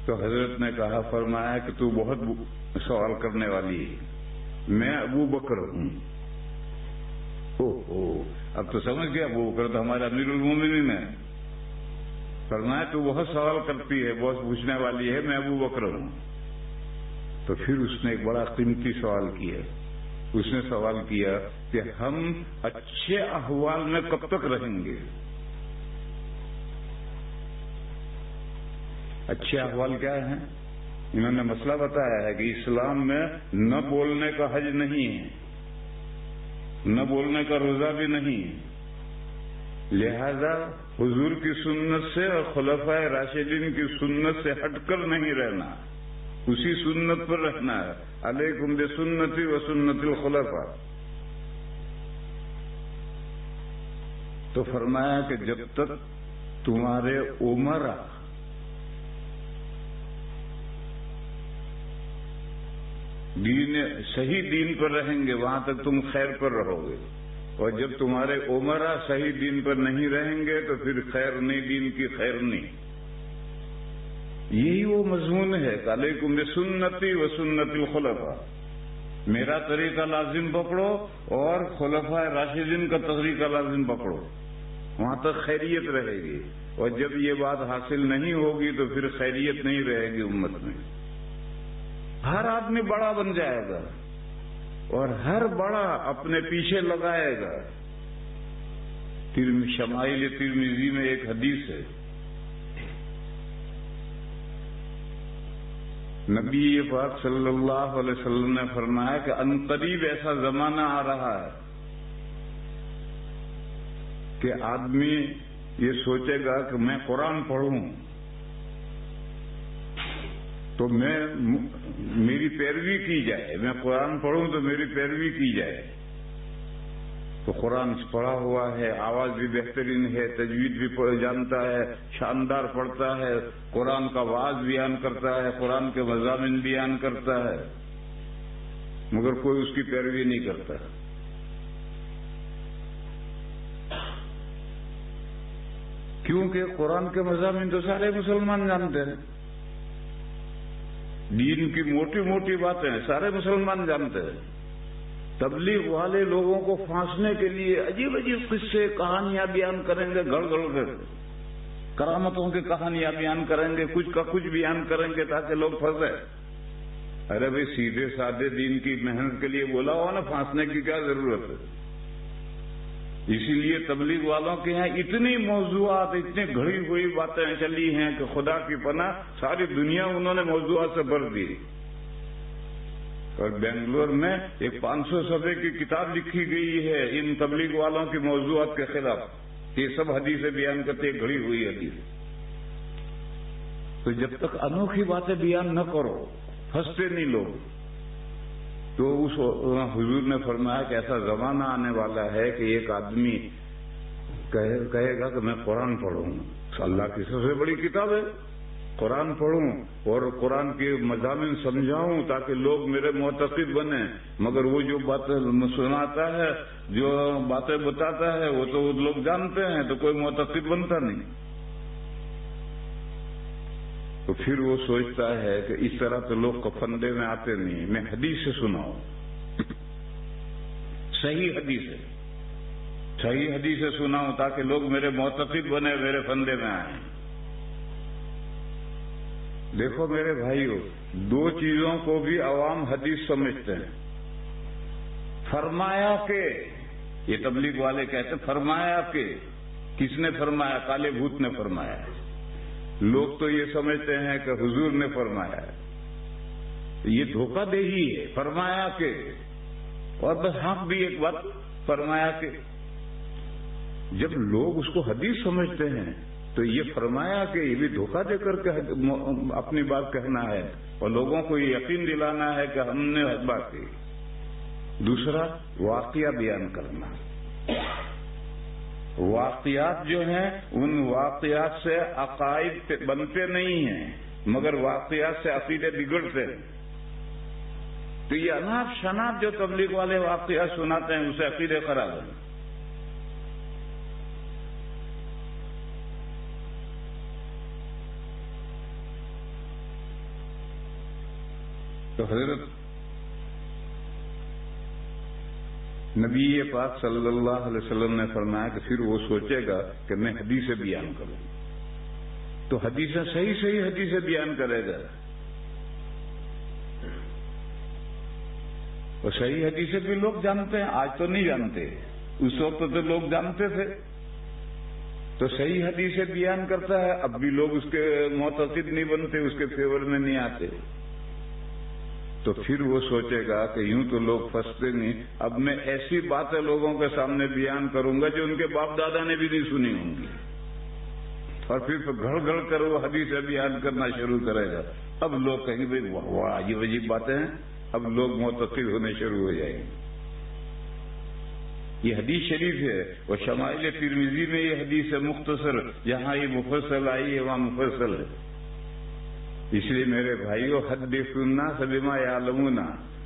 تو حضرت نے کہا، فرمایا کہ تو بہت سوال کرنے والی ہے. میں ابو بکر ہوں. اب تو سمجھ گیا، ابو بکر تو ہمارا امیر المومنین ہے. فرمایا تو بہت سوال کرتی ہے، بہت پوچھنے والی ہے، میں ابو بکر ہوں. تو پھر اس نے ایک بڑا قیمتی سوال کیا. اس نے سوال کیا کہ ہم اچھے احوال میں کب تک رہیں گے؟ اچھے احوال کیا ہیں؟ انہوں نے مسئلہ بتایا ہے کہ اسلام میں نہ بولنے کا حج نہیں ہے، نہ بولنے کا روزہ بھی نہیں ہے. لہذا حضور کی سنت سے اور خلفائے راشدین کی سنت سے ہٹ کر نہیں رہنا، اسی سنت پر رہنا ہے. علیکم بسنتی و سنت الخلفاء. تو فرمایا کہ جب تک تمہارے امرا صحیح دین پر رہیں گے وہاں تک تم خیر پر رہو گے، اور جب تمہارے امرا صحیح دین پر نہیں رہیں گے تو پھر خیر نہیں، دین کی خیر نہیں. یہی وہ مضمون ہے کہ علیکم بسنتی و سنت الخلفاء. میرا طریقہ لازم پکڑو اور خلفاء راشدین کا طریقہ لازم پکڑو، وہاں تک خیریت رہے گی. اور جب یہ بات حاصل نہیں ہوگی تو پھر خیریت نہیں رہے گی امت میں. ہر آدمی بڑا بن جائے گا اور ہر بڑا اپنے پیچھے لگائے گا. شمائل ترمذی میں ایک حدیث ہے، نبی پاک صلی اللہ علیہ وسلم نے فرمایا کہ عنقریب ایسا زمانہ آ رہا ہے کہ آدمی یہ سوچے گا کہ میں قرآن پڑھوں تو میری پیروی کی جائے، میں قرآن پڑھوں تو میری پیروی کی جائے. تو قرآن پڑھا ہوا ہے، آواز بھی بہترین ہے، تجوید بھی جانتا ہے، شاندار پڑھتا ہے، قرآن کا واعظ بیان کرتا ہے، قرآن کے مضامین بیان کرتا ہے، مگر کوئی اس کی پیروی نہیں کرتا. کیونکہ قرآن کے مضامین تو سارے مسلمان جانتے ہیں، دین کی موٹی موٹی باتیں سارے مسلمان جانتے ہیں. تبلیغ والے لوگوں کو پھانسنے کے لیے عجیب عجیب قصے کہانیاں بیان کریں گے، گڑ گڑ کر کرامتوں کی کہانیاں بیان کریں گے، کچھ کا کچھ بیان کریں گے تاکہ لوگ پھنسے. ارے بھائی سیدھے سادے دین کی محنت کے لیے بولا ہوا نا، پھانسنے کی کیا ضرورت ہے؟ اسی لیے تبلیغ والوں کے یہاں اتنی موضوعات، اتنی گھڑی ہوئی باتیں چلی ہیں کہ خدا کی پناہ ساری دنیا انہوں نے موضوعات سے بھر دی. اور بنگلور میں ایک 500 صفحے کی کتاب لکھی گئی ہے ان تبلیغ والوں کی موضوعات کے خلاف. یہ سب حدیثیں بیان کرتے ہیں، گھڑی ہوئی حدیث. تو جب تک انوکھی باتیں بیان نہ کرو پھنستے نہیں لوگ. تو اس حضور نے فرمایا کہ ایسا زمانہ آنے والا ہے کہ ایک آدمی کہے گا کہ میں قرآن پڑھوں گا. اللہ کی سب سے بڑی کتاب ہے، قرآن پڑھوں اور قرآن کے مضامین سمجھاؤں تاکہ لوگ میرے معتقد بنیں، مگر وہ جو باتیں سناتا ہے، جو باتیں بتاتا ہے، وہ تو لوگ جانتے ہیں، تو کوئی معتقد بنتا نہیں۔ تو پھر وہ سوچتا ہے کہ اس طرح تو لوگ کفندے میں آتے نہیں، میں حدیث سے سناؤں، صحیح حدیث سے سناؤں تاکہ لوگ میرے معتقد بنے، میرے فندے میں آئیں۔ دیکھو میرے بھائیو، دو چیزوں کو بھی عوام حدیث سمجھتے ہیں۔ فرمایا کہ، یہ تبلیغ والے کہتے ہیں فرمایا کہ، کس نے فرمایا؟ کالے بھوت نے فرمایا۔ لوگ تو یہ سمجھتے ہیں کہ حضور نے فرمایا، یہ دھوکہ دہی ہے۔ فرمایا کہ، اور بس ہاں بھی ایک بات، فرمایا کہ جب لوگ اس کو حدیث سمجھتے ہیں تو یہ فرمایا کہ یہ بھی دھوکہ دے کر کے اپنی بات کہنا ہے اور لوگوں کو یہ یقین دلانا ہے کہ ہم نے بات کی۔ دوسرا، واقعہ بیان کرنا۔ واقعات جو ہیں ان واقعات سے عقائد بنتے نہیں ہیں، مگر واقعات سے عقیدے بگڑتے ہیں۔ تو یہ اناپ شناپ جو تبلیغ والے واقعات سناتے ہیں اسے عقیدے خراب ہیں۔ تو حضرت نبی پاک صلی اللہ علیہ وسلم نے فرمایا کہ پھر وہ سوچے گا کہ میں حدیثیں بیان کروں، تو حدیثیں صحیح حدیثیں بیان کرے گا، اور صحیح حدیثیں بھی لوگ جانتے ہیں، آج تو نہیں جانتے، اس وقت تو لوگ جانتے تھے۔ تو صحیح حدیثیں بیان کرتا ہے، اب بھی لوگ اس کے معتقد نہیں بنتے، اس کے فیور میں نہیں آتے۔ تو پھر وہ سوچے گا کہ یوں تو لوگ پھنستے نہیں، اب میں ایسی باتیں لوگوں کے سامنے بیان کروں گا جو ان کے باپ دادا نے بھی نہیں سنی ہوں گی، اور پھر گھڑ گھڑ کر وہ حدیثیں بیان کرنا شروع کرے گا۔ اب لوگ کہیں گے بھائی واہ عجیب عجیب باتیں ہیں، اب لوگ معتقد ہونے شروع ہو جائیں گے۔ یہ حدیث شریف ہے، اور شمائل ترمذی میں یہ حدیث ہے مختصر، جہاں یہ مفصل آئی ہے وہاں مفصل ہے۔ اس لیے میرے بھائیو، حدثوا الناس بما یعلمون،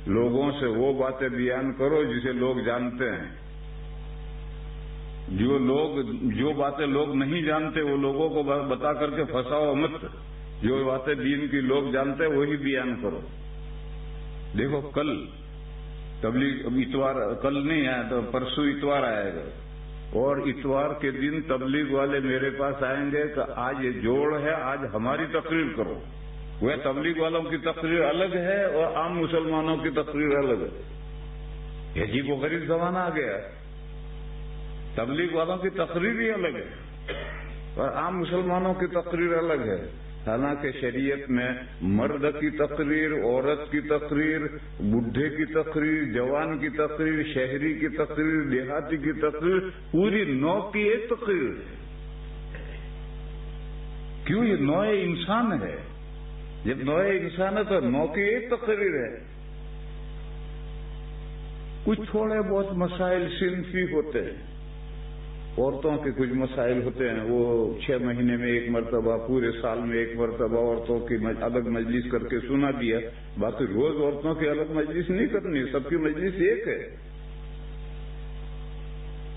لوگوں سے وہ باتیں بیان کرو جسے لوگ جانتے ہیں۔ جو باتیں لوگ نہیں جانتے وہ لوگوں کو بتا کر کے پھنساؤ مت، جو باتیں دین کی لوگ جانتے ہیں وہی بیان کرو۔ دیکھو کل تبلیغ، اتوار کل نہیں آیا تو پرسوں اتوار آئے گا، اور اتوار کے دن تبلیغ والے میرے پاس آئیں گے کہ آج یہ جوڑ ہے، آج ہماری تقریر کرو۔ وہ تبلیغ والوں کی تقریر الگ ہے اور عام مسلمانوں کی تقریر الگ ہے۔ یہ عجیب و غریب زمانہ آ گیا، تبلیغ والوں کی تقریر ہی الگ ہے اور عام مسلمانوں کی تقریر الگ ہے۔ حالانکہ شریعت میں مرد کی تقریر، عورت کی تقریر، بڈھے کی تقریر، جوان کی تقریر، شہری کی تقریر، دیہاتی کی تقریر، پوری نوع کی ایک تقریر ہے۔ کیوں؟ یہ نوع انسان ہے، جب نوع انسان ہے تو نوع کی ایک تقریر ہے۔ کچھ تھوڑے بہت مسائل صنفی ہوتے ہیں، عورتوں کے کچھ مسائل ہوتے ہیں، وہ 6 مہینے میں ایک مرتبہ، پورے سال میں ایک مرتبہ عورتوں کی الگ مجلس کر کے سنا دیا۔ باقی روز عورتوں کی الگ مجلس نہیں کرنی، سب کی مجلس ایک ہے۔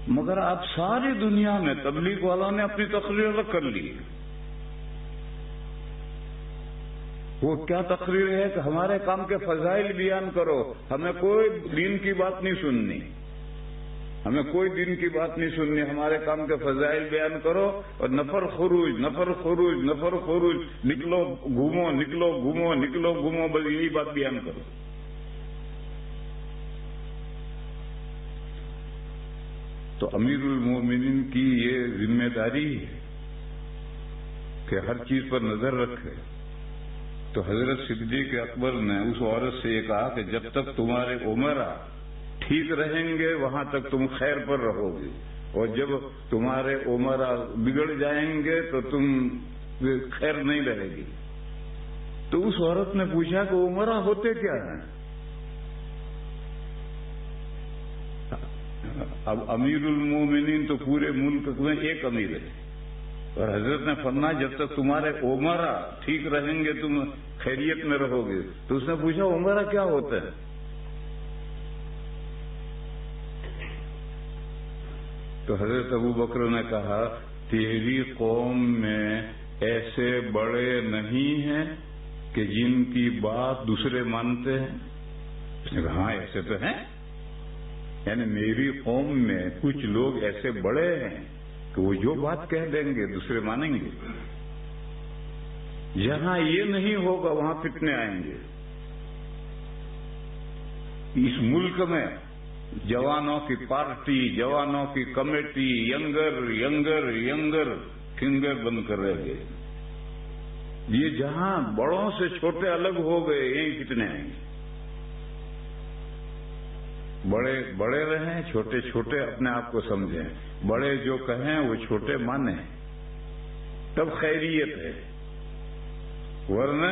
مگر آپ ساری دنیا میں تبلیغ والوں نے اپنی تقریر الگ کر لی۔ وہ کیا تقریر ہے کہ ہمارے کام کے فضائل بیان کرو، ہمیں کوئی دین کی بات نہیں سننی، ہمیں کوئی دین کی بات نہیں سننی، ہمارے کام کے فضائل بیان کرو، اور نفر خروج نفر خروج نفر خروج، نکلو گھومو نکلو گھومو نکلو گھومو، بس یہی بات بیان کرو۔ تو امیر المومنین کی یہ ذمہ داری ہے کہ ہر چیز پر نظر رکھے۔ تو حضرت صدیق اکبر نے اس عورت سے یہ کہا کہ جب تک تمہارے امرا ٹھیک رہیں گے وہاں تک تم خیر پر رہو گے، اور جب تمہارے امرا بگڑ جائیں گے تو تم خیر نہیں رہے گی۔ تو اس عورت نے پوچھا کہ امرا ہوتے کیا ہیں؟ اب امیر المومنین تو پورے ملک میں ایک امیر ہے، اور حضرت نے فرمایا جب تک تمہارے عمرہ ٹھیک رہیں گے تم خیریت میں رہو گے. تو اس نے پوچھا عمرہ کیا ہوتا ہے؟ تو حضرت ابو بکر نے کہا تیری قوم میں ایسے بڑے نہیں ہیں کہ جن کی بات دوسرے مانتے ہیں. اس نے کہا ہاں ایسے تو ہیں، یعنی میری قوم میں کچھ لوگ ایسے بڑے ہیں کہ وہ جو بات کہہ دیں گے دوسرے مانیں گے. جہاں یہ نہیں ہوگا وہاں فتنے آئیں گے. اس ملک میں جوانوں کی پارٹی، جوانوں کی کمیٹی، ینگر فنگر بند کر رہے گئے. یہ جہاں بڑوں سے چھوٹے الگ ہو گئے یہی فتنے آئیں گے. بڑے بڑے رہیں، چھوٹے چھوٹے اپنے آپ کو سمجھیں. بڑے جو کہیں وہ چھوٹے مانیں، تب خیریت ہے. ورنہ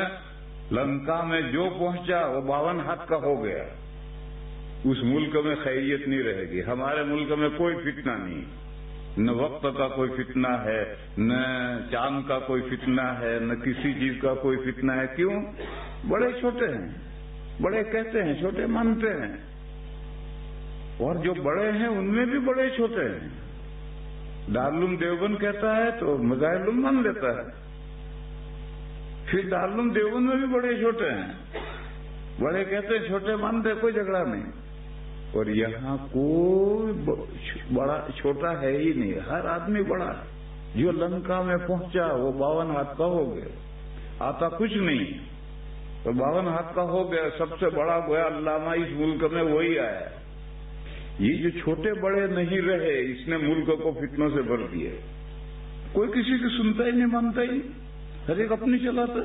لنکا میں جو پہنچا وہ 52 ہاتھ کا ہو گیا. اس ملک میں خیریت نہیں رہے گی. ہمارے ملک میں کوئی فتنہ نہیں، نہ وقت کا کوئی فتنہ ہے، نہ چاند کا کوئی فتنہ ہے، نہ کسی چیز کا کوئی فتنہ ہے. کیوں؟ بڑے چھوٹے ہیں، بڑے کہتے ہیں چھوٹے مانتے ہیں. اور جو بڑے ہیں ان میں بھی بڑے چھوٹے ہیں. دارالعلوم دیوبند کہتا ہے تو مظاہر العلوم مان لیتا ہے. پھر دارالعلوم دیوبند میں بھی بڑے چھوٹے ہیں، بڑے کہتے ہیں چھوٹے مانتے، کوئی جھگڑا نہیں. اور یہاں کوئی بڑا چھوٹا ہے ہی نہیں، ہر آدمی بڑا ہے. جو لنکا میں پہنچا وہ 52 ہاتھ کا ہو گیا. آتا کچھ نہیں تو 52 ہاتھ کا ہو گیا. سب سے بڑا گویا علامہ اس ملک میں وہی آیا. یہ جو چھوٹے بڑے نہیں رہے اس نے ملک کو فتنوں سے بھر دیا. کوئی کسی کی سنتا ہی نہیں، مانتا ہی، ہر ایک اپنی چلاتا.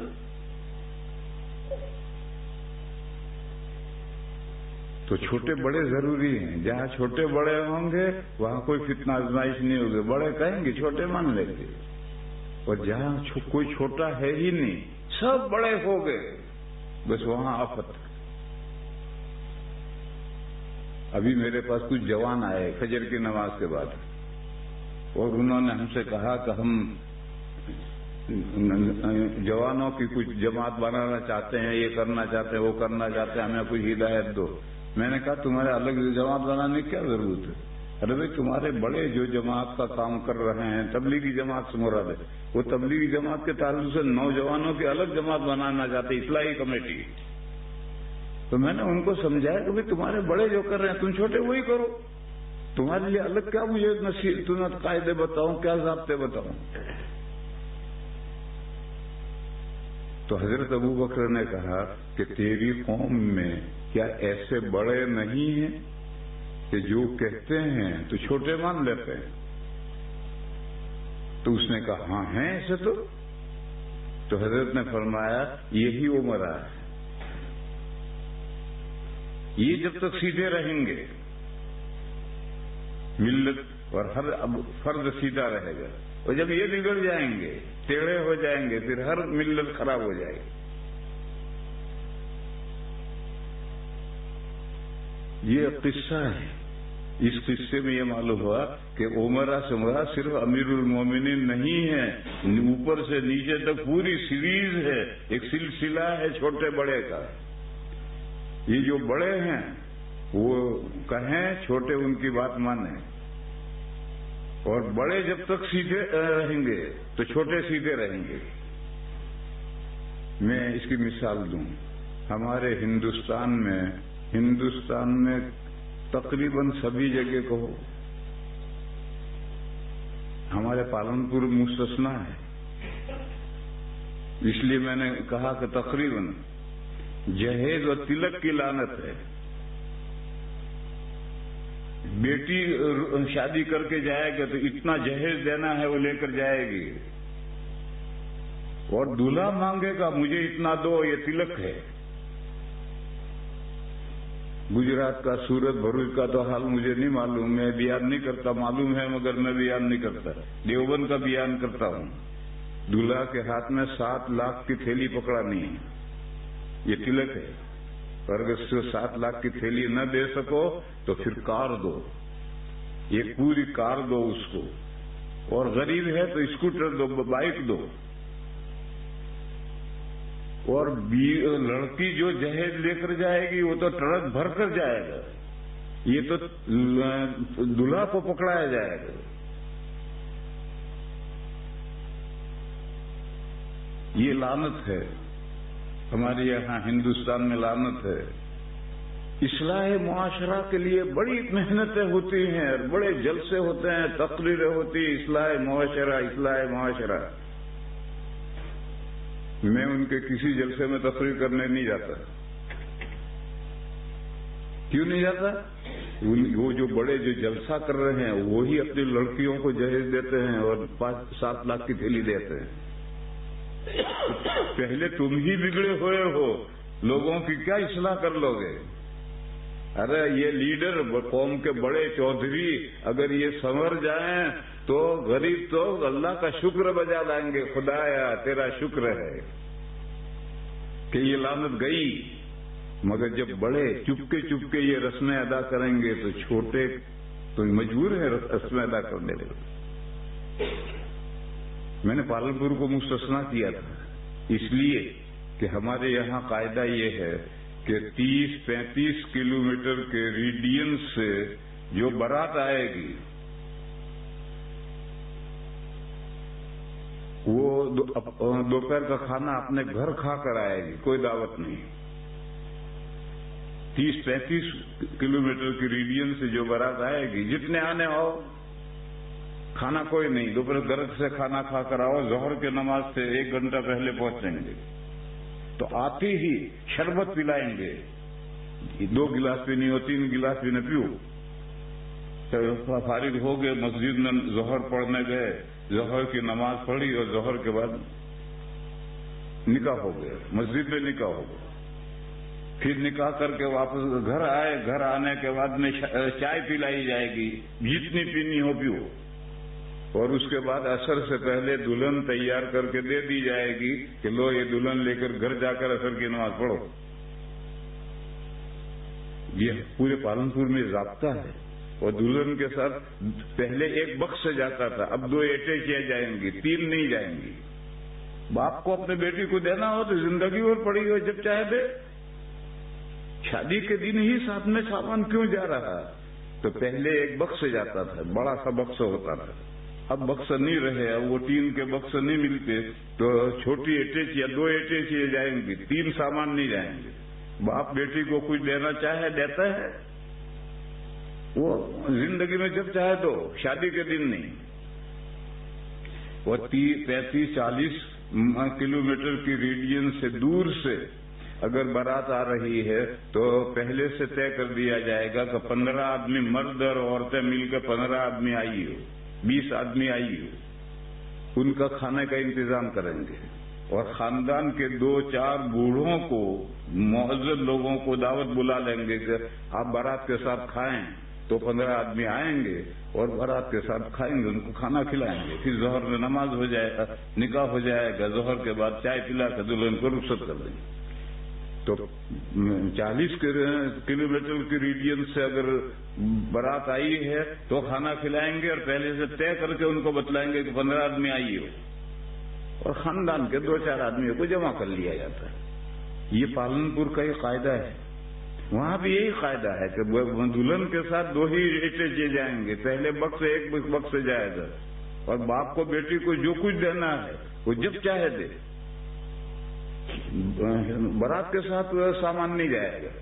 تو چھوٹے بڑے ضروری ہیں. جہاں چھوٹے بڑے ہوں گے وہاں کوئی فتنہ آزمائش نہیں ہوگی. بڑے کہیں گے چھوٹے مان لیں گے. اور جہاں کوئی چھوٹا ہے ہی نہیں، سب بڑے ہو گئے، بس وہاں آفت. ابھی میرے پاس کچھ جوان آئے فجر کی نماز کے بعد، اور انہوں نے ہم سے کہا کہ ہم جوانوں کی کچھ جماعت بنانا چاہتے ہیں، یہ کرنا چاہتے ہیں، وہ کرنا چاہتے ہیں، ہمیں کچھ ہدایت دو. میں نے کہا تمہارے الگ جماعت بنانے کی کیا ضرورت ہے؟ ارے بھائی تمہارے بڑے جو جماعت کا کام کر رہے ہیں، تبلیغی جماعت سے مراد ہے، وہ تبلیغی جماعت کے تعلق سے نوجوانوں کی الگ جماعت بنانا چاہتے، اصلاحی کمیٹی. تو میں نے ان کو سمجھایا کہ بھائی تمہارے بڑے جو کر رہے ہیں تم چھوٹے وہی کرو. تمہارے لیے الگ کیا مجھے نصیحت قاعدے بتاؤں، کیا ضابطے بتاؤں. تو حضرت ابو بکر نے کہا کہ تیری قوم میں کیا ایسے بڑے نہیں ہیں کہ جو کہتے ہیں تو چھوٹے مان لیتے ہیں؟ تو اس نے کہا ہاں ہیں ایسے. تو حضرت نے فرمایا یہی عمرہ ہے. یہ جب تک سیدھے رہیں گے ملت اور ہر فرد سیدھا رہے گا، اور جب یہ بگڑ جائیں گے، ٹیڑھے ہو جائیں گے، پھر ہر ملت خراب ہو جائے گی. یہ قصہ ہے. اس قصے میں یہ معلوم ہوا کہ عمرہ سے مراد صرف امیر المومنین نہیں ہے، اوپر سے نیچے تک پوری سیریز ہے، ایک سلسلہ ہے چھوٹے بڑے کا. یہ جو بڑے ہیں وہ کہیں، چھوٹے ان کی بات مانیں. اور بڑے جب تک سیدھے رہیں گے تو چھوٹے سیدھے رہیں گے. میں اس کی مثال دوں. ہمارے ہندوستان میں تقریباً سبھی جگہ کو ہمارے پالنپور مستثنا ہے. اس لیے میں نے کہا کہ تقریباً جہیز و تلک کی لعنت ہے. بیٹی شادی کر کے جائے گا تو اتنا جہیز دینا ہے وہ لے کر جائے گی، اور دولہا مانگے گا مجھے اتنا دو، یہ تلک ہے. گجرات کا، سورت، بھروچ کا تو حال مجھے نہیں معلوم، میں بیان نہیں کرتا. معلوم ہے مگر میں بیان نہیں کرتا. دیوبند کا بیان کرتا ہوں. دولہا کے ہاتھ میں 7 لاکھ کی تھیلی پکڑا نہیں ہے، یہ تلک ہے. اور اگر اس کو 7 لاکھ کی تھیلی نہ دے سکو تو پھر کار دو، ایک پوری کار دو اس کو. اور غریب ہے تو اسکوٹر دو، بائک دو، اور لڑکی جو جہیز لے کر جائے گی وہ تو ٹرک بھر کر جائے گا، یہ تو دلہا کو پکڑایا جائے گا۔ یہ لعنت ہے، ہمارے یہاں ہندوستان میں لعنت ہے۔ اصلاح معاشرہ کے لیے بڑی محنتیں ہوتی ہیں، بڑے جلسے ہوتے ہیں، تقریریں ہوتی ہیں، اصلاح معاشرہ، اصلاح معاشرہ۔ میں ان کے کسی جلسے میں تقریر کرنے نہیں جاتا۔ کیوں نہیں جاتا؟ وہ جو بڑے جو جلسہ کر رہے ہیں وہی اپنی لڑکیوں کو جہیز دیتے ہیں اور 5-7 لاکھ کی تھیلی دیتے ہیں۔ پہلے تم ہی بگڑے ہوئے ہو، لوگوں کی کیا اصلاح کر لو گے؟ ارے یہ لیڈر، قوم کے بڑے چودھری اگر یہ سنور جائیں تو غریب تو اللہ کا شکر بجا لائیں گے، خدایا تیرا شکر ہے کہ یہ لعنت گئی۔ مگر جب بڑے چپکے یہ رسمیں ادا کریں گے تو چھوٹے تو مجبور ہیں رسمیں ادا کرنے کے۔ میں نے پالنپور کو مستثنا کیا تھا اس لیے کہ ہمارے یہاں قاعدہ یہ ہے کہ 30-35 کلومیٹر کے ریڈین سے جو بارات آئے گی وہ دوپہر کا کھانا اپنے گھر کھا کر آئے گی، کوئی دعوت نہیں۔ 30-35 کلومیٹر کی ریڈین سے جو بارات آئے گی، جتنے آنے آؤ، کھانا کوئی نہیں، دوپہر گھر سے کھانا کھا کر آؤ، ظہر کی نماز سے 1 گھنٹہ پہلے پہنچیں گے تو آتے ہی شربت پلائیں گے، 2 گلاس پینی ہو 3 گلاس بھی نہ پیو۔ فارغ ہو گئے، مسجد میں ظہر پڑھنے گئے، ظہر کی نماز پڑھی اور ظہر کے بعد نکاح ہو گئے، مسجد میں نکاح ہو گیا۔ پھر نکاح کر کے واپس گھر آئے، گھر آنے کے بعد میں چائے پلائی جائے گی، جتنی پینی ہو پیو، اور اس کے بعد عصر سے پہلے دلہن تیار کر کے دے دی جائے گی کہ لو یہ دلہن لے کر گھر جا کر عصر کی نماز پڑھو۔ یہ پورے پالنپور میں ضابطہ ہے۔ اور دلہن کے ساتھ پہلے 1 بکس سے جاتا تھا، اب 2 ایٹیں کیے جائیں گی، 3 نہیں جائیں گی۔ باپ کو اپنے بیٹی کو دینا ہو تو زندگی اور پڑی ہو جب چاہے دے، شادی کے دن ہی ساتھ میں سامان کیوں جا رہا؟ تو پہلے 1 بکس سے جاتا تھا، بڑا سا بکس ہوتا تھا، اب بکس نہیں رہے، اب وہ ٹین کے بکس نہیں ملتے تو چھوٹی ایٹیں یا 2 ایٹیں کیے جائیں گی، 3 سامان نہیں جائیں گے۔ باپ بیٹی کو کچھ دینا چاہے دیتا ہے، وہ زندگی میں جب چاہے تو، شادی کے دن نہیں۔ وہ 30-35-40 کلومیٹر کی ریڈین سے دور سے اگر بارات آ رہی ہے تو پہلے سے طے کر دیا جائے گا کہ 15 آدمی مرد اور عورتیں مل کے 15 آدمی آئی ہو، 20 آدمی آئی ہو، ان کا کھانے کا انتظام کریں گے، اور خاندان کے 2-4 بوڑھوں کو، معزز لوگوں کو دعوت بلا لیں گے کہ آپ بارات کے ساتھ کھائیں، تو 15 آدمی آئیں گے اور بارات کے ساتھ کھائیں گے، ان کو کھانا کھلائیں گے، پھر ظہر میں نماز ہو جائے گا، نکاح ہو جائے گا، ظہر کے بعد چائے پلا کر دلہن کو رخصت کر دیں گے۔ تو 40 کلومیٹر کی ریڈین سے اگر بارات آئی ہے تو کھانا کھلائیں گے اور پہلے سے طے کر کے ان کو بتلائیں گے کہ 15 آدمی آئی ہو، اور خاندان کے 2-4 آدمیوں کو جمع کر لیا جاتا ہے۔ یہ پالنپور کا یہ قاعدہ ہے۔ وہاں بھی یہی قاعدہ ہے کہ دلہن کے ساتھ 2 ہی ایٹیں کیے جائیں گے، پہلے بکس 1 بکس سے جائے گا، اور باپ کو بیٹی کو جو کچھ دینا ہے وہ جب چاہے دے، بارات کے ساتھ سامان نہیں جائے گا۔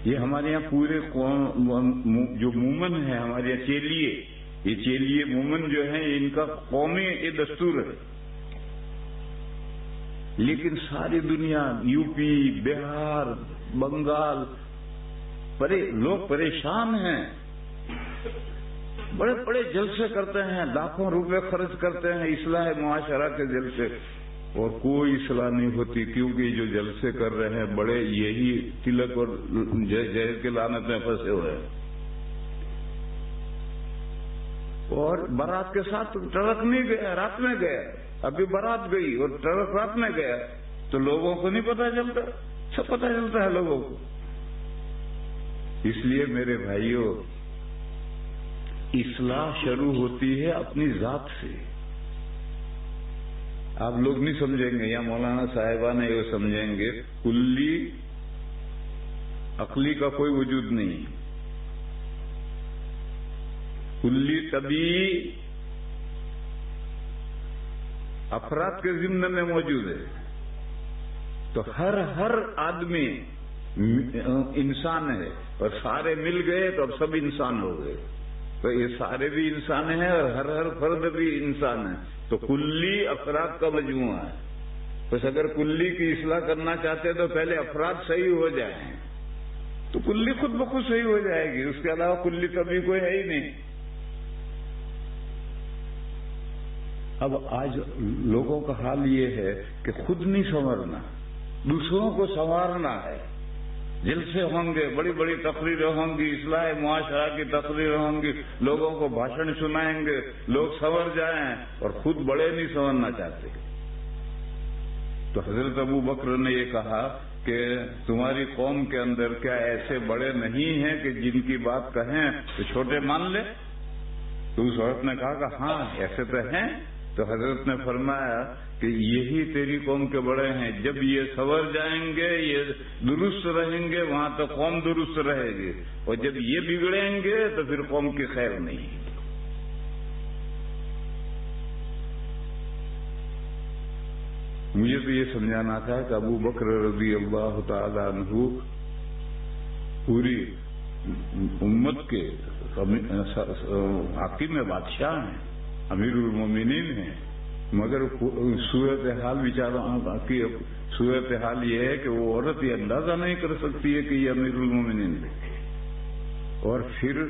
یہ ہمارے یہاں پورے جو مومن ہیں ہمارے یہاں چیلیے، یہ چیلیے مومن جو ہیں ان کا قومی یہ دستور ہے، لیکن ساری دنیا، یو پی، بہار، بنگال، لوگ پریشان ہیں، بڑے بڑے جلسے کرتے ہیں، لاکھوں روپے خرچ کرتے ہیں اصلاح معاشرہ کے جلسے، اور کوئی اصلاح نہیں ہوتی، کیونکہ جو جلسے کر رہے ہیں بڑے یہی تلک اور جہیز کے لعنت میں پھنسے ہوئے ہیں۔ اور بارات کے ساتھ ٹرک نہیں گیا، رات میں گیا، ابھی بارات گئی اور ٹرک رات میں گیا تو لوگوں کو نہیں پتا چلتا، سب پتا چلتا ہے لوگوں کو۔ اس لیے میرے بھائیوں، اصلاح شروع ہوتی ہے اپنی ذات سے. آپ لوگ نہیں سمجھیں گے یا مولانا صاحبان یہ سمجھیں گے کلی عقلی کا کوئی وجود نہیں. کلی طبیعی افراد کے ضمن میں موجود ہے. تو ہر آدمی انسان ہے اور سارے مل گئے تو اب سب انسان ہو گئے. تو یہ سارے بھی انسان ہیں اور ہر فرد بھی انسان ہے. تو کلی افراد کا مجموعہ ہے. بس اگر کلی کی اصلاح کرنا چاہتے تو پہلے افراد صحیح ہو جائیں تو کلی خود بخود صحیح ہو جائے گی. اس کے علاوہ کلی کبھی کوئی ہے ہی نہیں. اب آج لوگوں کا حال یہ ہے کہ خود نہیں سنورنا، دوسروں کو سنوارنا ہے. جلسے ہوں گے، بڑی بڑی تقریریں ہوں گی، اصلاح معاشرہ کی تقریریں ہوں گی، لوگوں کو بھاشن سنائیں گے، لوگ سنور جائیں اور خود بڑے نہیں سنورنا چاہتے. تو حضرت ابو بکر نے یہ کہا کہ تمہاری قوم کے اندر کیا ایسے بڑے نہیں ہیں کہ جن کی بات کہیں تو چھوٹے مان لے؟ تو اس عورت نے کہا کہ ہاں ایسے تو ہیں. تو حضرت نے فرمایا کہ یہی تیری قوم کے بڑے ہیں. جب یہ سنور جائیں گے، یہ درست رہیں گے، وہاں تو قوم درست رہے گی، اور جب یہ بگڑیں گے تو پھر قوم کی خیر نہیں. مجھے تو یہ سمجھانا تھا کہ ابو بکر رضی اللہ تعالی عنہ پوری امت کے حاکم بادشاہ ہیں، امیر المومنین ہیں، مگر صورتحال بیچاروں کی صورتحال یہ ہے کہ وہ عورت یہ اندازہ نہیں کر سکتی ہے کہ یہ امیر المومنین ہے. اور پھر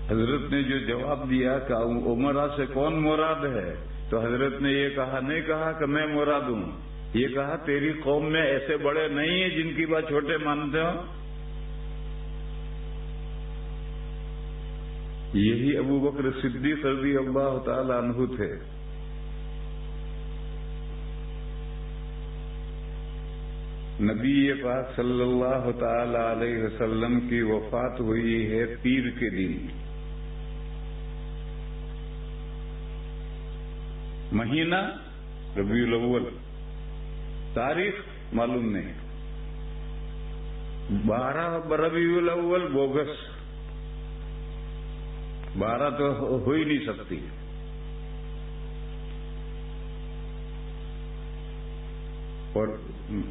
حضرت نے جو جواب دیا کہ عمرہ سے کون مراد ہے، تو حضرت نے یہ کہا نہیں کہا کہ میں مراد ہوں، یہ کہا تیری قوم میں ایسے بڑے نہیں ہیں جن کی بات چھوٹے مانتے ہو. یہی ابو بکر صدیق رضی اللہ تعالی عنہ تھے. نبی پاک صلی اللہ تعالی علیہ وسلم کی وفات ہوئی ہے پیر کے دن. مہینہ ربیع الاول، تاریخ معلوم نہیں. 12 ربیع الاول بوگس، 12 تو ہو ہی نہیں سکتی. اور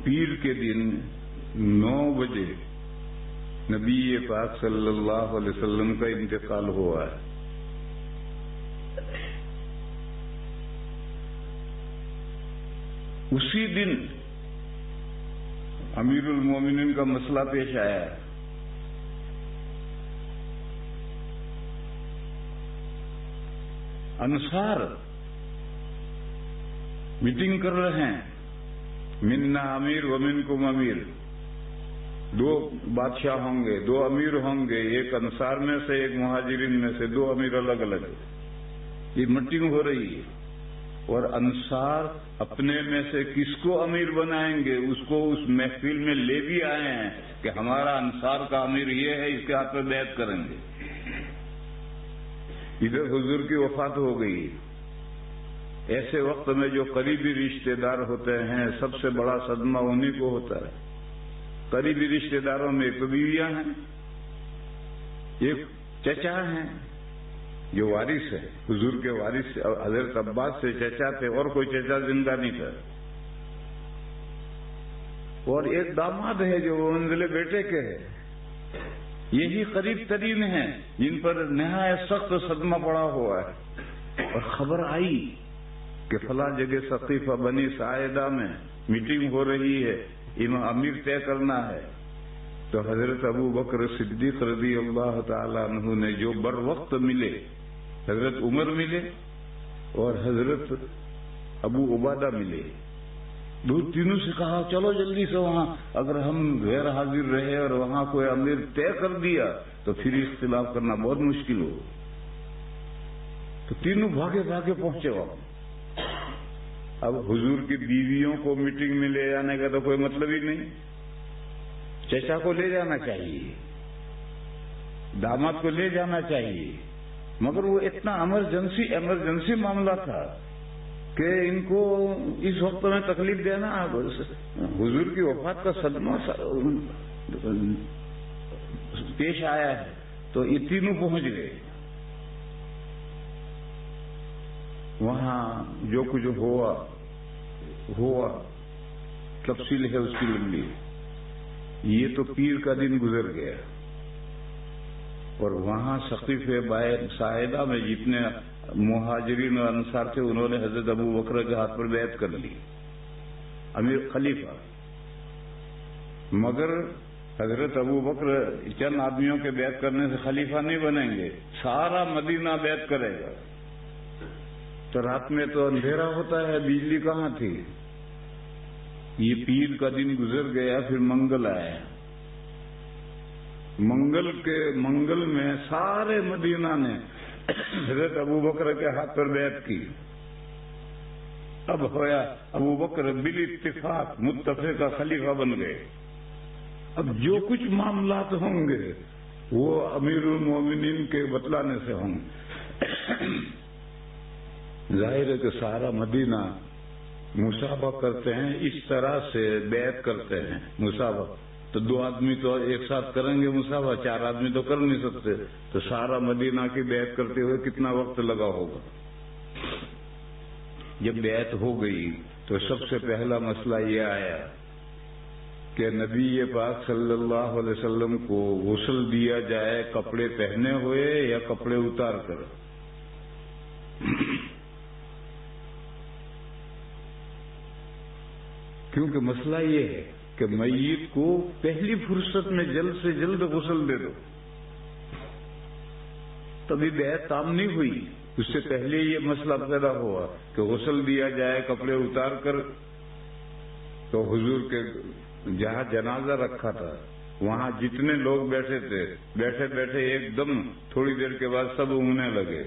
پیر کے دن 9 بجے نبی پاک صلی اللہ علیہ وسلم کا انتقال ہوا ہے. اسی دن امیر المومنین کا مسئلہ پیش آیا ہے. انصار میٹنگ کر رہے ہیں، منا امیر ومنکم امیر. 2 بادشاہ ہوں گے، 2 امیر ہوں گے، ایک انصار میں سے ایک مہاجرین میں سے، 2 امیر الگ الگ. یہ میٹنگ ہو رہی ہے اور انصار اپنے میں سے کس کو امیر بنائیں گے اس کو اس محفل میں لے بھی آئے ہیں کہ ہمارا انصار کا امیر یہ ہے، اس کے ہاتھ پہ بیعت کریں گے. ادھر حضور کی وفات ہو گئی. ایسے وقت میں جو قریبی رشتہ دار ہوتے ہیں سب سے بڑا صدمہ انہی کو ہوتا ہے. قریبی رشتہ داروں میں ایک بیویاں ہیں، ایک چچا ہیں جو وارث ہے، حضور کے وارث حضرت عباس سے چچا تھے، اور کوئی چچا زندہ نہیں تھا. اور ایک داماد ہے جو منزل بیٹے کے ہے. یہی قریب ترین ہیں جن پر نہایت سخت صدمہ پڑا ہوا ہے. اور خبر آئی کہ فلاں جگہ ثقیفہ بنی ساعدہ میں میٹنگ ہو رہی ہے، امیر طے کرنا ہے. تو حضرت ابو بکر صدیق رضی اللہ تعالی عنہ نے جو بر وقت ملے، حضرت عمر ملے اور حضرت ابو عبادہ ملے. تینوں سے کہا چلو جلدی سے وہاں، اگر ہم غیر حاضر رہے اور وہاں کوئی امیر طے کر دیا تو پھر اختلاف کرنا بہت مشکل ہو. تو تینوں بھاگے بھاگے پہنچے وہاں. اب حضور کی بیویوں کو میٹنگ میں لے جانے کا تو کوئی مطلب ہی نہیں. چچا کو لے جانا چاہیے، داماد کو لے جانا چاہیے، مگر وہ اتنا ایمرجنسی معاملہ تھا کہ ان کو اس وقت میں تکلیف دینا، حضور کی وفات کا صدمہ پیش آیا ہے تو یہ تینوں پہنچ گئے. وہاں جو کچھ ہوا تفصیل ہے اس کی لمبی. یہ تو پیر کا دن گزر گیا اور وہاں ثقیف ساعدہ میں جتنے مہاجرین اور انصار تھے انہوں نے حضرت ابو بکر کے ہاتھ پر بیعت کر لی، امیر خلیفہ. مگر حضرت ابو بکر چند آدمیوں کے بیعت کرنے سے خلیفہ نہیں بنیں گے، سارا مدینہ بیعت کرے گا. تو رات میں تو اندھیرا ہوتا ہے، بجلی کہاں تھی. یہ پیر کا دن گزر گیا، پھر منگل آیا. منگل میں سارے مدینہ نے حضرت ابو بکر کے ہاتھ پر بیعت کی. اب ہویا ابو بکر بال اتفاق متفقہ خلیفہ بن گئے. اب جو کچھ معاملات ہوں گے وہ امیر المومنین کے بتلانے سے ہوں گے. ظاہر ہے کہ سارا مدینہ مصابہ کرتے ہیں، اس طرح سے بیعت کرتے ہیں. مصابہ تو 2 آدمی تو ایک ساتھ کریں گے مصابہ، 4 آدمی تو کر نہیں سکتے. تو سارا مدینہ کی بیعت کرتے ہوئے کتنا وقت لگا ہوگا. جب بیعت ہو گئی تو سب سے پہلا مسئلہ یہ آیا کہ نبی پاک صلی اللہ علیہ وسلم کو غسل دیا جائے کپڑے پہنے ہوئے یا کپڑے اتار کر. کیونکہ مسئلہ یہ ہے کہ میت کو پہلی فرصت میں جلد سے جلد غسل دے دو. تبھی بیعت تام نہیں ہوئی، اس سے پہلے یہ مسئلہ پیدا ہوا کہ غسل دیا جائے کپڑے اتار کر. تو حضور کے جہاں جنازہ رکھا تھا وہاں جتنے لوگ بیٹھے تھے، بیٹھے بیٹھے ایک دم تھوڑی دیر کے بعد سب اونگنے لگے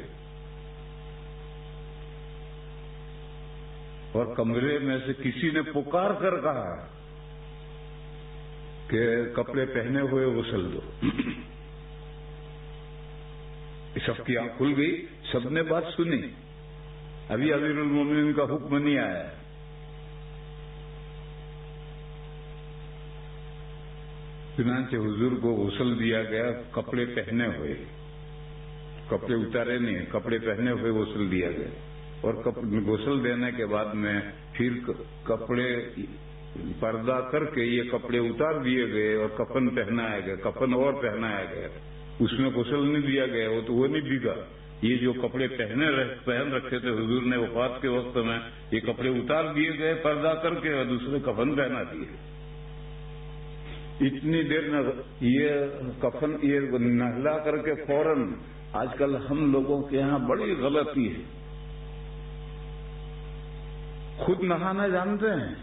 اور کمرے میں سے کسی نے پکار کر کہا کہ کپڑے پہنے ہوئے غسل دو. سب کی آنکھ کھل گئی، سب نے بات سنی. ابھی امیر المومنین کا حکم نہیں آیا. چنانچہ حضور کو غسل دیا گیا کپڑے پہنے ہوئے، کپڑے اتارے نہیں، کپڑے پہنے ہوئے غسل دیا گیا. اور غسل دینے کے بعد میں پھر کپڑے پردہ کر کے یہ کپڑے اتار دیے گئے اور کفن پہنایا گیا. کفن اور پہنایا گیا، اس میں غسل نہیں دیا گیا، وہ نہیں بھیگا. یہ جو کپڑے پہن رکھے تھے حضور نے وفات کے وقت میں، یہ کپڑے اتار دیے گئے پردہ کر کے اور دوسرے کفن پہنا دیے. اتنی دیر میں یہ کفن یہ نہلا کر کے فوراً. آج کل ہم لوگوں کے یہاں بڑی غلطی ہے، خود نہانا جانتے ہیں،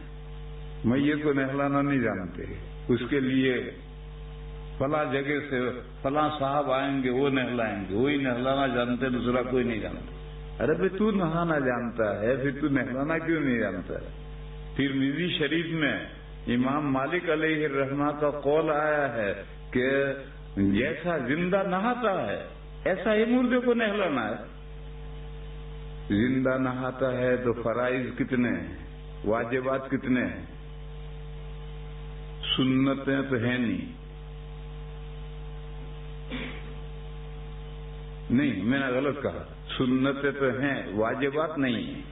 میت کو نہلانا نہیں جانتے. اس کے لیے فلاں جگہ سے فلاں صاحب آئیں گے وہ نہلائیں گے، وہی نہلانا جانتے، دوسرا کوئی نہیں جانتا. ارے بھائی تو نہانا جانتا ہے پھر تو نہلانا کیوں نہیں جانتا ہے؟ ترمذی شریف میں امام مالک علیہ الرحمہ کا قول آیا ہے کہ جیسا زندہ نہاتا ہے ایسا ہی مردے کو نہلانا ہے. زندہ نہاتا ہے تو فرائض کتنے ہیں، واجبات کتنے ہیں، سنتیں تو ہیں نہیں میں نے غلط کہا، سنتیں تو ہیں واجبات نہیں ہیں.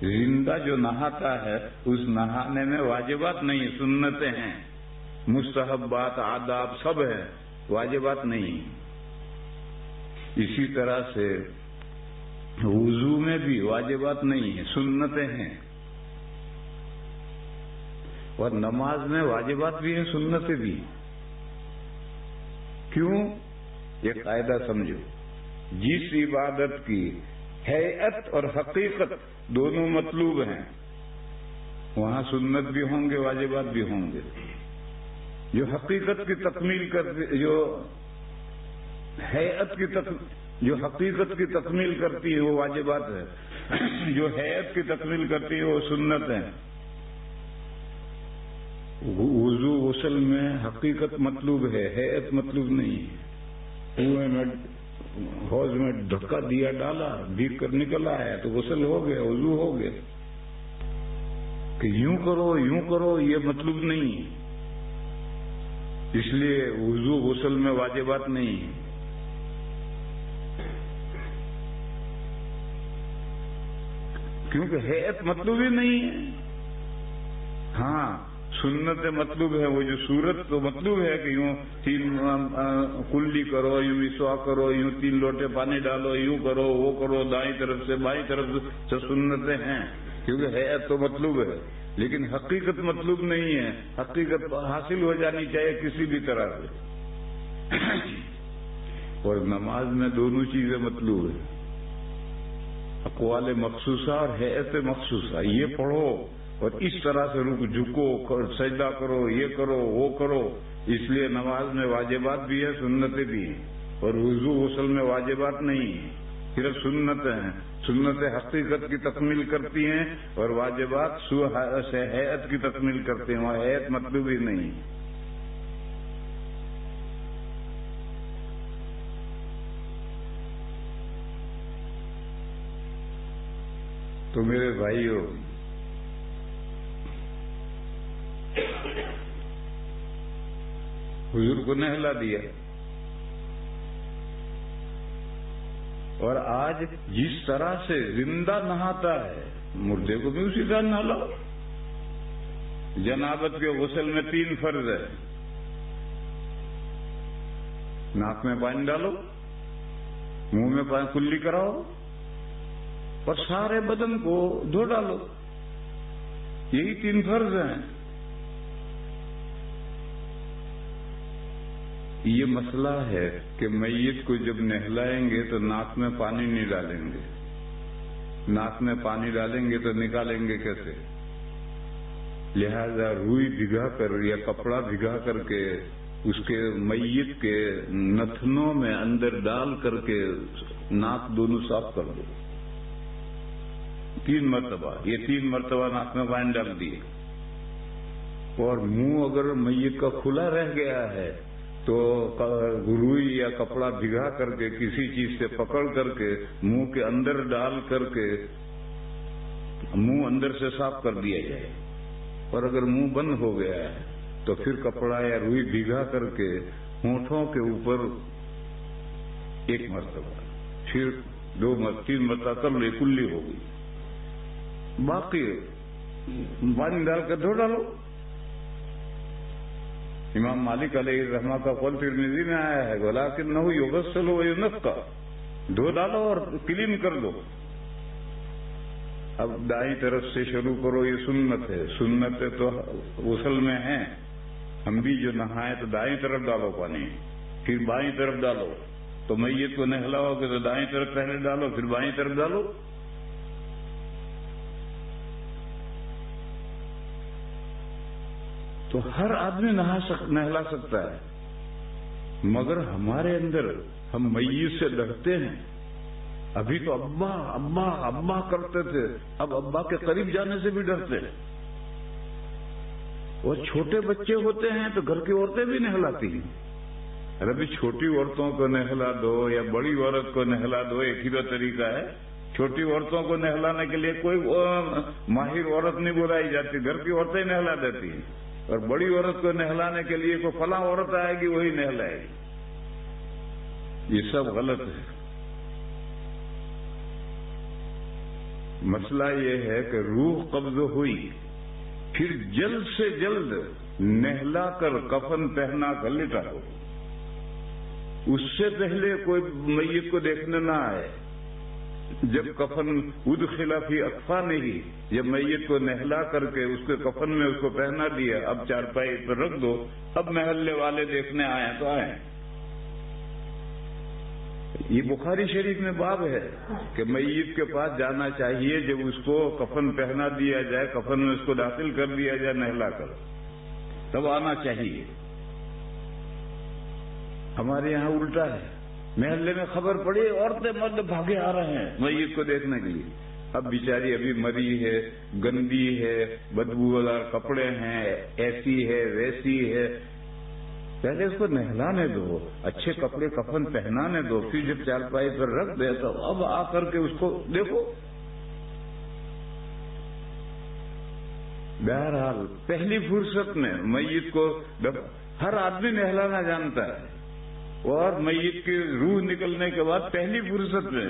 زندہ جو نہاتا ہے اس نہانے میں واجبات نہیں، سنتیں ہیں، مستحبات آداب سب ہیں، واجبات نہیں. اسی طرح سے وضو میں بھی واجبات نہیں ہیں، سنتیں ہیں. اور نماز میں واجبات بھی ہیں، سنتیں بھی. کیوں؟ یہ قاعدہ سمجھو، جس عبادت کی ہیئت اور حقیقت دونوں مطلوب ہیں وہاں سنت بھی ہوں گے واجبات بھی ہوں گے. جو حقیقت کی تکمیل کرتی، جو ہیئت کی جو حقیقت کی تکمیل کرتی ہے وہ واجبات ہے، جو حیات کی تکمیل کرتی ہے وہ سنت ہے. وضو غسل میں حقیقت مطلوب ہے، حیات مطلوب نہیں ہے. کنویں میں حوض میں دھکا دیا, ڈالا, بھیگ کر نکل آیا تو غسل ہو گیا, وضو ہو گیا. کہ یوں کرو یہ مطلب نہیں ہے. اس لیے وضو غسل میں واجبات نہیں ہے. کیونکہ ہیئت مطلوب ہی نہیں ہے. ہاں سنت مطلوب ہے, وہ جو صورت تو مطلوب ہے کہ یوں 3 کلی کرو, یوں مسواک کرو, یوں 3 لوٹے پانی ڈالو, یوں کرو, وہ کرو, دائیں طرف سے بائیں طرف سے سنتیں ہیں, کیونکہ ہیئت تو مطلوب ہے. لیکن حقیقت مطلوب نہیں ہے. حقیقت حاصل ہو جانی چاہیے کسی بھی طرح سے. اور نماز میں دونوں چیزیں مطلوب ہیں, اقوال مخصوصہ اور ہیئت مخصوصہ. یہ پڑھو اور اس طرح سے جھکو, سجدہ کرو, یہ کرو, وہ کرو. اس لیے نماز میں واجبات بھی ہے, سنتیں بھی ہیں. اور وضو غسل میں واجبات نہیں ہیں, صرف سنتیں ہیں. سنتیں حقیقت کی تکمیل کرتی ہیں اور واجبات ہیئت کی تکمیل کرتے ہیں. وہاں ہیئت مطلوب ہی نہیں. تو میرے بھائیوں, حضور کو نہلا دیا, اور آج جس طرح سے زندہ نہاتا ہے مردے کو بھی اسی طرح نہلاؤ. جنابت کے غسل میں 3 فرض ہے. ناک میں پانی ڈالو, منہ میں پانی کلی کراؤ, اور سارے بدن کو دھو ڈالو. یہی 3 فرض ہیں. یہ مسئلہ ہے کہ میت کو جب نہلائیں گے تو ناک میں پانی نہیں ڈالیں گے. ناک میں پانی ڈالیں گے تو نکالیں گے کیسے؟ لہذا روئی بھگا کر یا کپڑا بھگا کر کے اس کے میت کے نتنوں میں اندر ڈال کر کے ناک دونوں صاف کر دو. 3 مرتبہ. یہ 3 مرتبہ ناک میں پانی ڈال دیے. اور منہ اگر میت کا کھلا رہ گیا ہے تو روئی یا کپڑا بھگا کر کے کسی چیز سے پکڑ کر کے منہ کے اندر ڈال کر کے منہ اندر سے صاف کر دیا جائے. اور اگر منہ بند ہو گیا ہے تو پھر کپڑا یا روئی بھگا کر کے ہونٹوں کے اوپر 1 مرتبہ, پھر 2 مرتبہ, 3 مرتبہ کر لے, کلی ہو گئی. باقی پانی ڈال کر دھو ڈالو. امام مالک علیہ الرحمہ کا قول ترمذی میں آیا ہے, ولیکنہ یغسل وینقی, دھو ڈالو اور کلین کر دو. اب دائیں طرف سے شروع کرو, یہ سنت ہے. سنت تو غسل میں ہیں. ہم بھی جو نہائے تو دائیں طرف ڈالو پانی, پھر بائیں طرف ڈالو. تو میت کو نہلاؤ گے تو دائیں طرف پہلے ڈالو, پھر بائیں طرف ڈالو. تو ہر آدمی نہلا سکتا ہے. مگر ہمارے اندر ہم میت سے ڈرتے ہیں. ابھی تو ابا ابا ابا کرتے تھے, اب ابا کے قریب جانے سے بھی ڈرتے ہیں. اور چھوٹے بچے ہوتے ہیں تو گھر کی عورتیں بھی نہلاتی ہیں. ابھی چھوٹی عورتوں کو نہلا دو یا بڑی عورت کو نہلا دو, ایک ہی تو طریقہ ہے. چھوٹی عورتوں کو نہلانے کے لیے کوئی ماہر عورت نہیں بلائی جاتی, گھر کی عورتیں نہلا دیتی ہیں. اور بڑی عورت کو نہلانے کے لیے کوئی فلاں عورت آئے گی, وہی نہلائے گی. یہ سب غلط ہے. مسئلہ یہ ہے کہ روح قبض ہوئی, پھر جلد سے جلد نہلا کر کفن پہنا کر لٹا دو. اس سے پہلے کوئی میت کو دیکھنے نہ آئے. جب کفن ادخل فی اکفانہ, جب میت کو نہلا کر کے اس کے کفن میں اس کو پہنا دیا, اب چارپائی پر رکھ دو, اب محلے والے دیکھنے آئے تو آئے. یہ بخاری شریف میں باب ہے کہ میت کے پاس جانا چاہیے جب اس کو کفن پہنا دیا جائے, کفن میں اس کو داخل کر دیا جائے نہلا کر, تب آنا چاہیے. ہمارے یہاں الٹا ہے. محلے میں خبر پڑی, عورتیں مرد بھاگے آ رہے ہیں میت کو دیکھنے کے لیے. اب بیچاری ابھی مری ہے, گندی ہے, بدبودار کپڑے ہیں, ایسی ہے ویسی ہے. پہلے اس کو نہلانے دو، اچھے کپڑے کفن پہنانے دو، پھر جب چارپائی پر رکھ دے تو اب آ کر کے اس کو دیکھو۔ بہرحال پہلی فرصت میں میت کو ہر آدمی نہلانا جانتا ہے، اور میت کی روح نکلنے کے بعد پہلی فرصت میں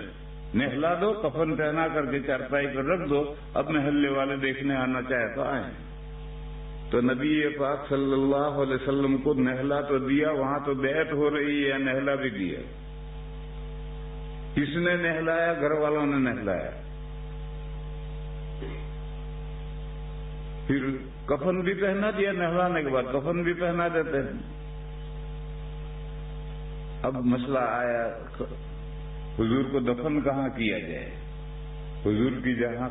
نہلا دو، کفن پہنا کر کے چارپائی پر رکھ دو، اب محلے والے دیکھنے آنا چاہے تو آئیں۔ تو نبی پاک صلی اللہ علیہ وسلم کو نہلا تو دیا، وہاں تو بیعت ہو رہی ہے، نہلا بھی دیا۔ کس نے نہلایا؟ گھر والوں نے نہلایا۔ پھر کفن بھی پہنا دیا، نہلانے کے بعد کفن بھی پہنا دیتے ہیں۔ اب مسئلہ آیا حضور کو دفن کہاں کیا جائے؟ حضور کی جہاں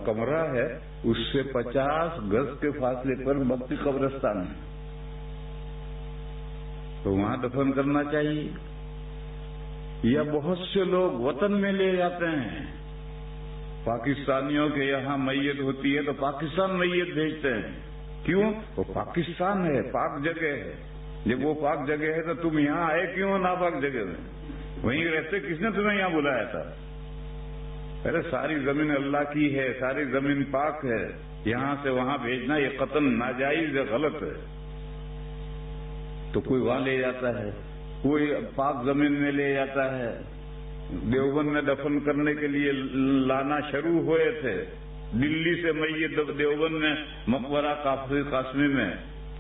کمرہ ہے اس سے 50 گز کے فاصلے پر بقی قبرستان ہے، تو وہاں دفن کرنا چاہیے۔ یا بہت سے لوگ وطن میں لے جاتے ہیں، پاکستانیوں کے یہاں میت ہوتی ہے تو پاکستان میت بھیجتے ہیں، کیوں؟ وہ پاکستان ہے، پاک جگہ ہے، جب وہ پاک جگہ ہے تو تم یہاں آئے کیوں ناپاک جگہ میں؟ وہیں رہتے، کس نے تمہیں یہاں بلایا تھا؟ ارے ساری زمین اللہ کی ہے، ساری زمین پاک ہے، یہاں سے وہاں بھیجنا یہ قطعاً ناجائز ہے، غلط ہے۔ تو کوئی وہاں لے جاتا ہے، کوئی پاک زمین میں لے جاتا ہے۔ دیوبند میں دفن کرنے کے لیے لانا شروع ہوئے تھے، دلی سے میت دیوبند میں مقبرہ قاسمی میں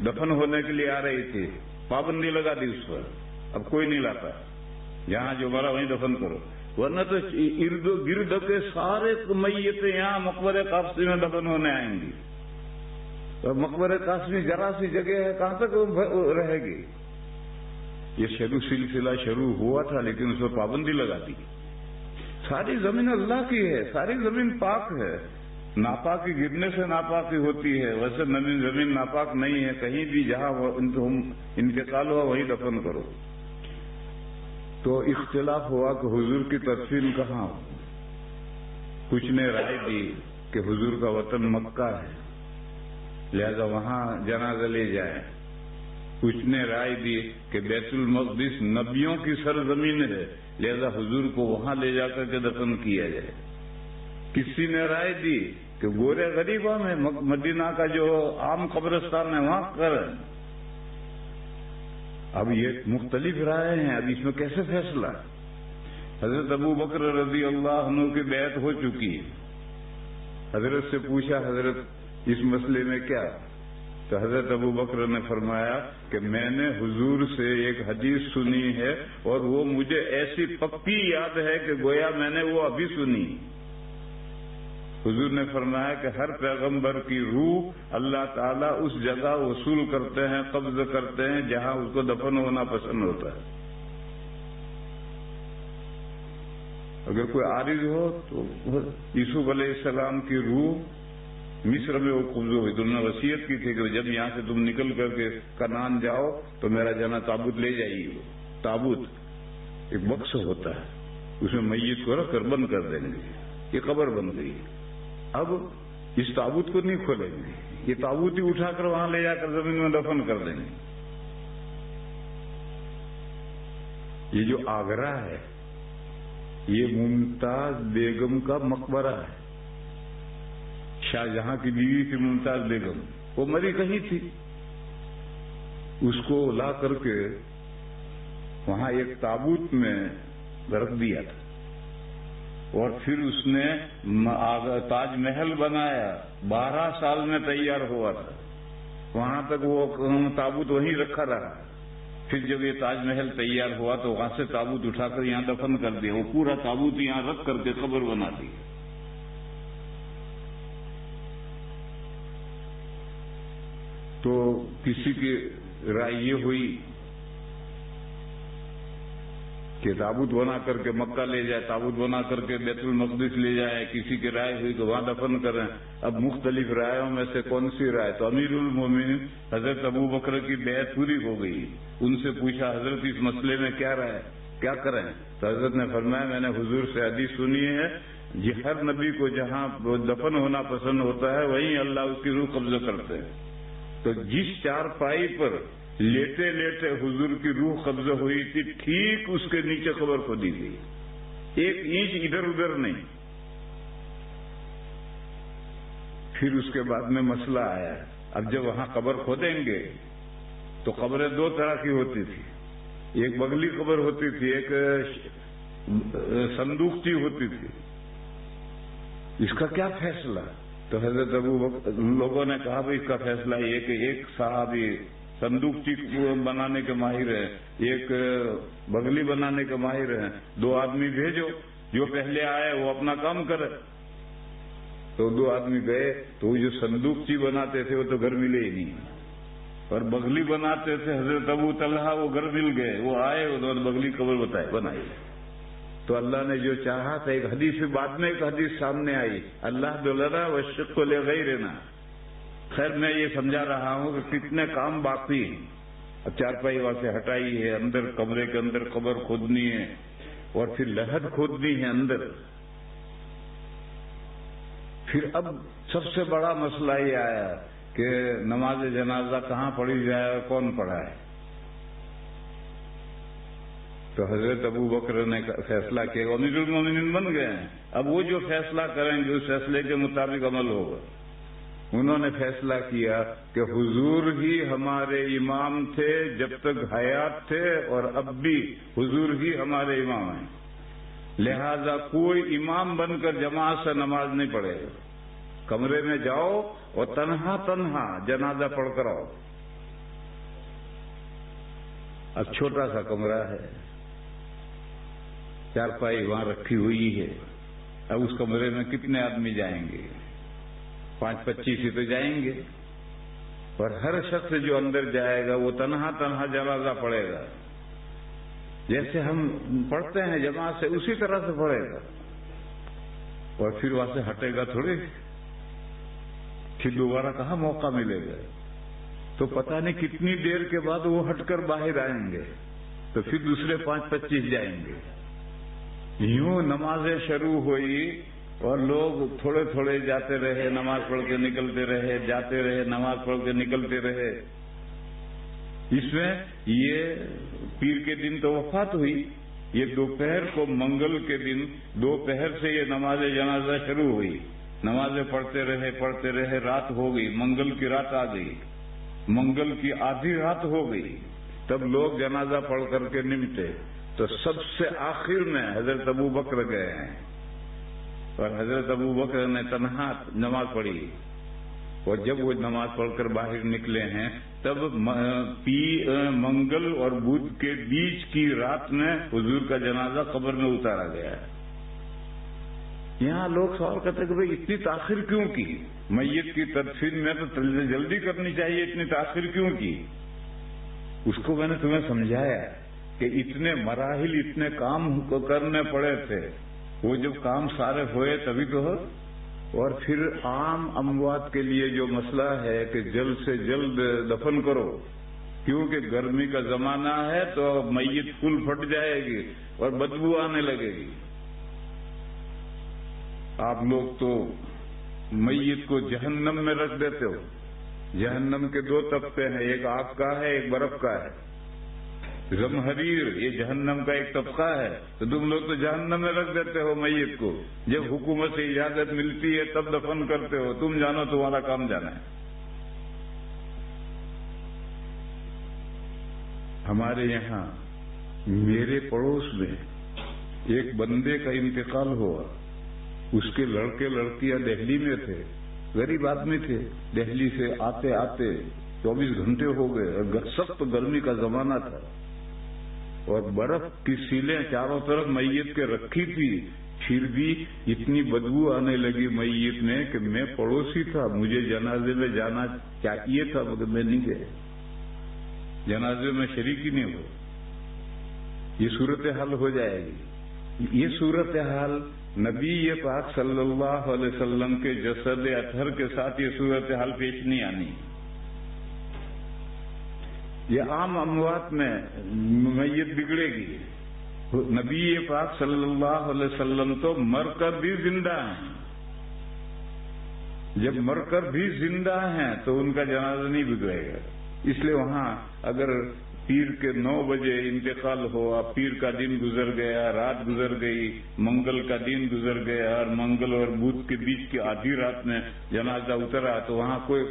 دفن ہونے کے لیے آ رہی تھی، پابندی لگا دی اس پر، اب کوئی نہیں لاتا، یہاں جو مرا وہیں دفن کرو، ورنہ تو ارد گرد کے سارے میتیں یہاں مقبرہ قاسمی میں دفن ہونے آئیں گی۔ اور مقبرہ قاسمی ذرا سی جگہ ہے، کہاں تک رہے گی؟ یہ سلسلہ شروع ہوا تھا لیکن اس پر پابندی لگا دی۔ ساری زمین اللہ کی ہے، ساری زمین پاک ہے، ناپاکی گرنے سے ناپاکی ہوتی ہے، ویسے زمین ناپاک نہیں ہے، کہیں بھی جہاں انتقال ہوا وہی دفن کرو۔ تو اختلاف ہوا کہ حضور کی تدفین کہاں ہو۔ کچھ نے رائے دی کہ حضور کا وطن مکہ ہے، لہذا وہاں جنازہ لے جائیں۔ کچھ نے رائے دی کہ بیت المقدس نبیوں کی سرزمین ہے، لہذا حضور کو وہاں لے جا کر کے دفن کیا جائے۔ کسی نے رائے دی کہ گورے غریبہ میں مدینہ کا جو عام قبرستان ہے وہاں کریں۔ اب یہ مختلف رائے ہیں، اب اس میں کیسے فیصلہ؟ حضرت ابو بکر رضی اللہ عنہ کی بیعت ہو چکی، حضرت سے پوچھا حضرت اس مسئلے میں کیا؟ تو حضرت ابو بکر نے فرمایا کہ میں نے حضور سے ایک حدیث سنی ہے اور وہ مجھے ایسی پکی یاد ہے کہ گویا میں نے وہ ابھی سنی۔ حضور نے فرمایا کہ ہر پیغمبر کی روح اللہ تعالیٰ اس جگہ وصول کرتے ہیں، قبض کرتے ہیں جہاں اس کو دفن ہونا پسند ہوتا ہے۔ اگر کوئی عارض ہو تو یوسف علیہ السلام کی روح مصر میں وہ قبض ہوئی، تو انہوں نے وصیت کی تھی کہ جب یہاں سے تم نکل کر کے کنعان جاؤ تو میرا جنا تابوت لے جائیے۔ تابوت ایک بکس ہوتا ہے، اس میں میت کو رکھ کر بند کر دیں گے، یہ قبر بن گئی۔ اب اس تابوت کو نہیں کھولیں گے، یہ تابوت ہی اٹھا کر وہاں لے جا کر زمین میں دفن کر دیں گے۔ یہ جو آگرہ ہے یہ ممتاز بیگم کا مقبرہ ہے، شاہ جہاں کی بیوی تھی ممتاز بیگم، وہ مری کہیں تھی، اس کو لا کر کے وہاں ایک تابوت میں رکھ دیا تھا، اور پھر اس نے تاج محل بنایا، 12 سال میں تیار ہوا تھا، وہاں تک وہ تابوت وہیں رکھا رہا۔ پھر جب یہ تاج محل تیار ہوا تو وہاں سے تابوت اٹھا کر یہاں دفن کر دیا، وہ پورا تابوت یہاں رکھ کر کے قبر بنا دی۔ تو کسی کی رائے یہ ہوئی کہ تابوت بنا کر کے مکہ لے جائے، تابوت بنا کر کے بیت المقدس لے جائے، کسی کی رائے ہوئی کہ وہاں دفن کریں۔ اب مختلف رائےوں میں سے کون سی رائے؟ تو امیر المومنین حضرت ابو بکر کی بیعت پوری ہو گئی، ان سے پوچھا حضرت اس مسئلے میں کیا رائے، کیا کریں؟ تو حضرت نے فرمایا میں نے حضور سے حدیث سنی ہے، ہر نبی کو جہاں دفن ہونا پسند ہوتا ہے وہیں اللہ اس کی روح قبضہ کرتے ہیں۔ تو جس چارپائی پر لیٹے لیٹے حضور کی روح قبضہ ہوئی تھی، ٹھیک اس کے نیچے قبر کھودی گئی، 1 انچ ادھر ادھر نہیں۔ پھر اس کے بعد میں مسئلہ آیا، اب جب وہاں قبر کھودیں گے تو قبریں 2 طرح کی ہوتی تھی، ایک بغلی قبر ہوتی تھی، ایک صندوقچی ہوتی تھی۔ اس کا کیا فیصلہ؟ تو حضرت ابو بکر لوگوں نے کہا بھائی اس کا فیصلہ یہ کہ ایک صحابی صندوقچی بنانے کے ماہر ہیں، ایک بغلی بنانے کے ماہر ہیں، 2 آدمی بھیجو، جو پہلے آئے وہ اپنا کام کرے۔ تو 2 آدمی گئے تو وہ جو صندوقچی بناتے تھے وہ تو گھر ملے ہی نہیں، اور بغلی بناتے تھے حضرت ابو طلحہ، وہ گھر مل گئے، وہ آئے انہوں نے بغلی قبر بنائی۔ تو اللہ نے جو چاہا تھا، ایک حدیث بعد میں ایک حدیث سامنے آئی، اللہ دلنا والشق لغیرنا۔ خیر میں یہ سمجھا رہا ہوں کہ کتنے کام باقی ہیں۔ اب چارپائی وہاں سے ہٹائی ہے، اندر کمرے کے اندر قبر کھودنی ہے، اور پھر لحد کھودنی ہے اندر۔ پھر اب سب سے بڑا مسئلہ یہ آیا کہ نماز جنازہ کہاں پڑھی جائے اور کون پڑھائے۔ تو حضرت ابو بکر نے فیصلہ کیا، امیر المومنین بن گئے ہیں، اب وہ جو فیصلہ کریں گے اس فیصلے کے مطابق عمل ہوگا۔ انہوں نے فیصلہ کیا کہ حضور ہی ہمارے امام تھے جب تک حیات تھے، اور اب بھی حضور ہی ہمارے امام ہیں، لہذا کوئی امام بن کر جماعت سے نماز نہیں پڑھے گا۔ کمرے میں جاؤ اور تنہا تنہا جنازہ پڑھ کر آؤ۔ اب چھوٹا سا کمرہ ہے، چارپائی وہاں رکھی ہوئی ہے، اب اس کمرے میں کتنے آدمی جائیں گے؟ 5-25 ہی تو جائیں گے، اور ہر شخص جو اندر جائے گا وہ تنہا تنہا جنازہ پڑھے گا، جیسے ہم پڑھتے ہیں جماعت سے اسی طرح سے پڑھے گا، اور پھر وہاں سے ہٹے گا تھوڑی، پھر دوبارہ کہاں موقع ملے گا؟ تو پتہ نہیں کتنی دیر کے بعد وہ ہٹ کر باہر آئیں گے، تو پھر دوسرے 5-25 جائیں گے۔ یوں نمازیں شروع ہوئی اور لوگ تھوڑے تھوڑے جاتے رہے، نماز پڑھ کے نکلتے رہے، جاتے رہے، نماز پڑھ کے نکلتے رہے۔ اس میں یہ پیر کے دن تو وفات ہوئی، یہ دوپہر کو منگل کے دن دوپہر سے یہ نماز جنازہ شروع ہوئی، نمازیں پڑھتے رہے، رات ہو گئی، منگل کی رات آ گئی، منگل کی آدھی رات ہو گئی، تب لوگ جنازہ پڑھ کر کے نمٹے۔ تو سب سے آخر میں حضرت ابو بکر گئے ہیں، اور حضرت ابو بکر نے تنہا نماز پڑھی، اور جب وہ نماز پڑھ کر باہر نکلے ہیں تب منگل اور بدھ کے بیچ کی رات میں حضور کا جنازہ قبر میں اتارا گیا ہے۔ یہاں لوگ سوال کرتے کہ بھئی اتنی تاخیر کیوں کی؟ میت کی تدفین میں تو جلدی کرنی چاہیے، اتنی تاخیر کیوں کی؟ اس کو میں نے تمہیں سمجھایا کہ اتنے مراحل، اتنے کام کرنے پڑے تھے، وہ جب کام سارے ہوئے تبھی تو ہو۔ اور پھر عام اموات کے لیے جو مسئلہ ہے کہ جلد سے جلد دفن کرو، کیونکہ گرمی کا زمانہ ہے تو میت پھول پھٹ جائے گی اور بدبو آنے لگے گی۔ آپ لوگ تو میت کو جہنم میں رکھ دیتے ہو۔ جہنم کے 2 طبقے ہیں، ایک آگ کا ہے، ایک برف کا ہے۔ زمہریر یہ جہنم کا ایک طبقہ ہے، تو تم لوگ تو جہنم میں رکھ دیتے ہو میت کو، جب حکومت سے اجازت ملتی ہے تب دفن کرتے ہو، تم جانو تمہارا کام جانا ہے۔ ہمارے یہاں میرے پڑوس میں ایک بندے کا انتقال ہوا، اس کے لڑکے لڑکیاں دہلی میں تھے، غریب آدمی تھے، دہلی سے آتے آتے 24 گھنٹے ہو گئے، اور سخت گرمی کا زمانہ تھا، اور برف کی سیلیں چاروں طرف میت کے رکھی تھی، پھر بھی اتنی بدبو آنے لگی میت میں کہ میں پڑوسی تھا، مجھے جنازے میں جانا چاہیے تھا مگر میں نہیں گیا، جنازے میں شریک ہی نہیں ہو۔ یہ صورتحال ہو جائے گی۔ یہ صورتحال نبی پاک صلی اللہ علیہ وسلم کے جسد اطہر کے ساتھ یہ صورتحال پیش نہیں آنی۔ یہ عام اموات میں میت بگڑے گی، نبی پاک صلی اللہ علیہ وسلم تو مر کر بھی زندہ ہیں، جب مر کر بھی زندہ ہیں تو ان کا جنازہ نہیں بگڑے گا۔ اس لیے وہاں اگر پیر کے 9 بجے انتقال ہوا، پیر کا دن گزر گیا، رات گزر گئی، منگل کا دن گزر گیا اور منگل اور بدھ کے بیچ کی آدھی رات میں جنازہ اترا، تو وہاں کوئی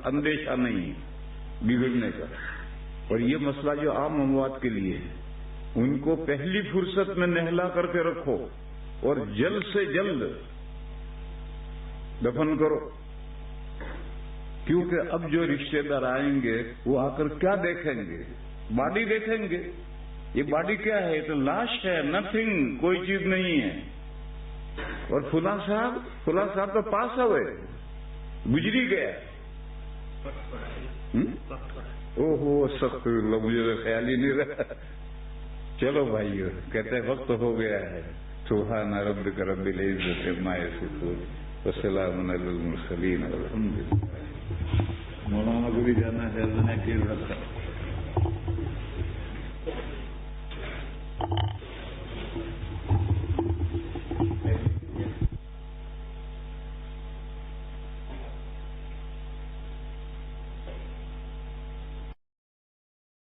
اندیشہ نہیں بگڑنے کا۔ اور یہ مسئلہ جو عام اموات کے لیے ہے، ان کو پہلی فرصت میں نہلا کر کے رکھو اور جلد سے جلد دفن کرو، کیونکہ اب جو رشتے دار آئیں گے وہ آ کر کیا دیکھیں گے؟ باڈی دیکھیں گے۔ یہ باڈی کیا ہے؟ یہ تو لاش ہے، نتھنگ، کوئی چیز نہیں ہے۔ اور فلاں صاحب تو پاس ہوئے، گزری گیا۔ اوہ سخت، مجھے تو خیال ہی نہیں رہا۔ چلو بھائیو، کہتے ہیں وقت ہو گیا ہے۔ سبحان ربک رب العزت عما یصفون وسلام علی المرسلین والحمد للہ۔ مولانا کو بھی جانا ہے،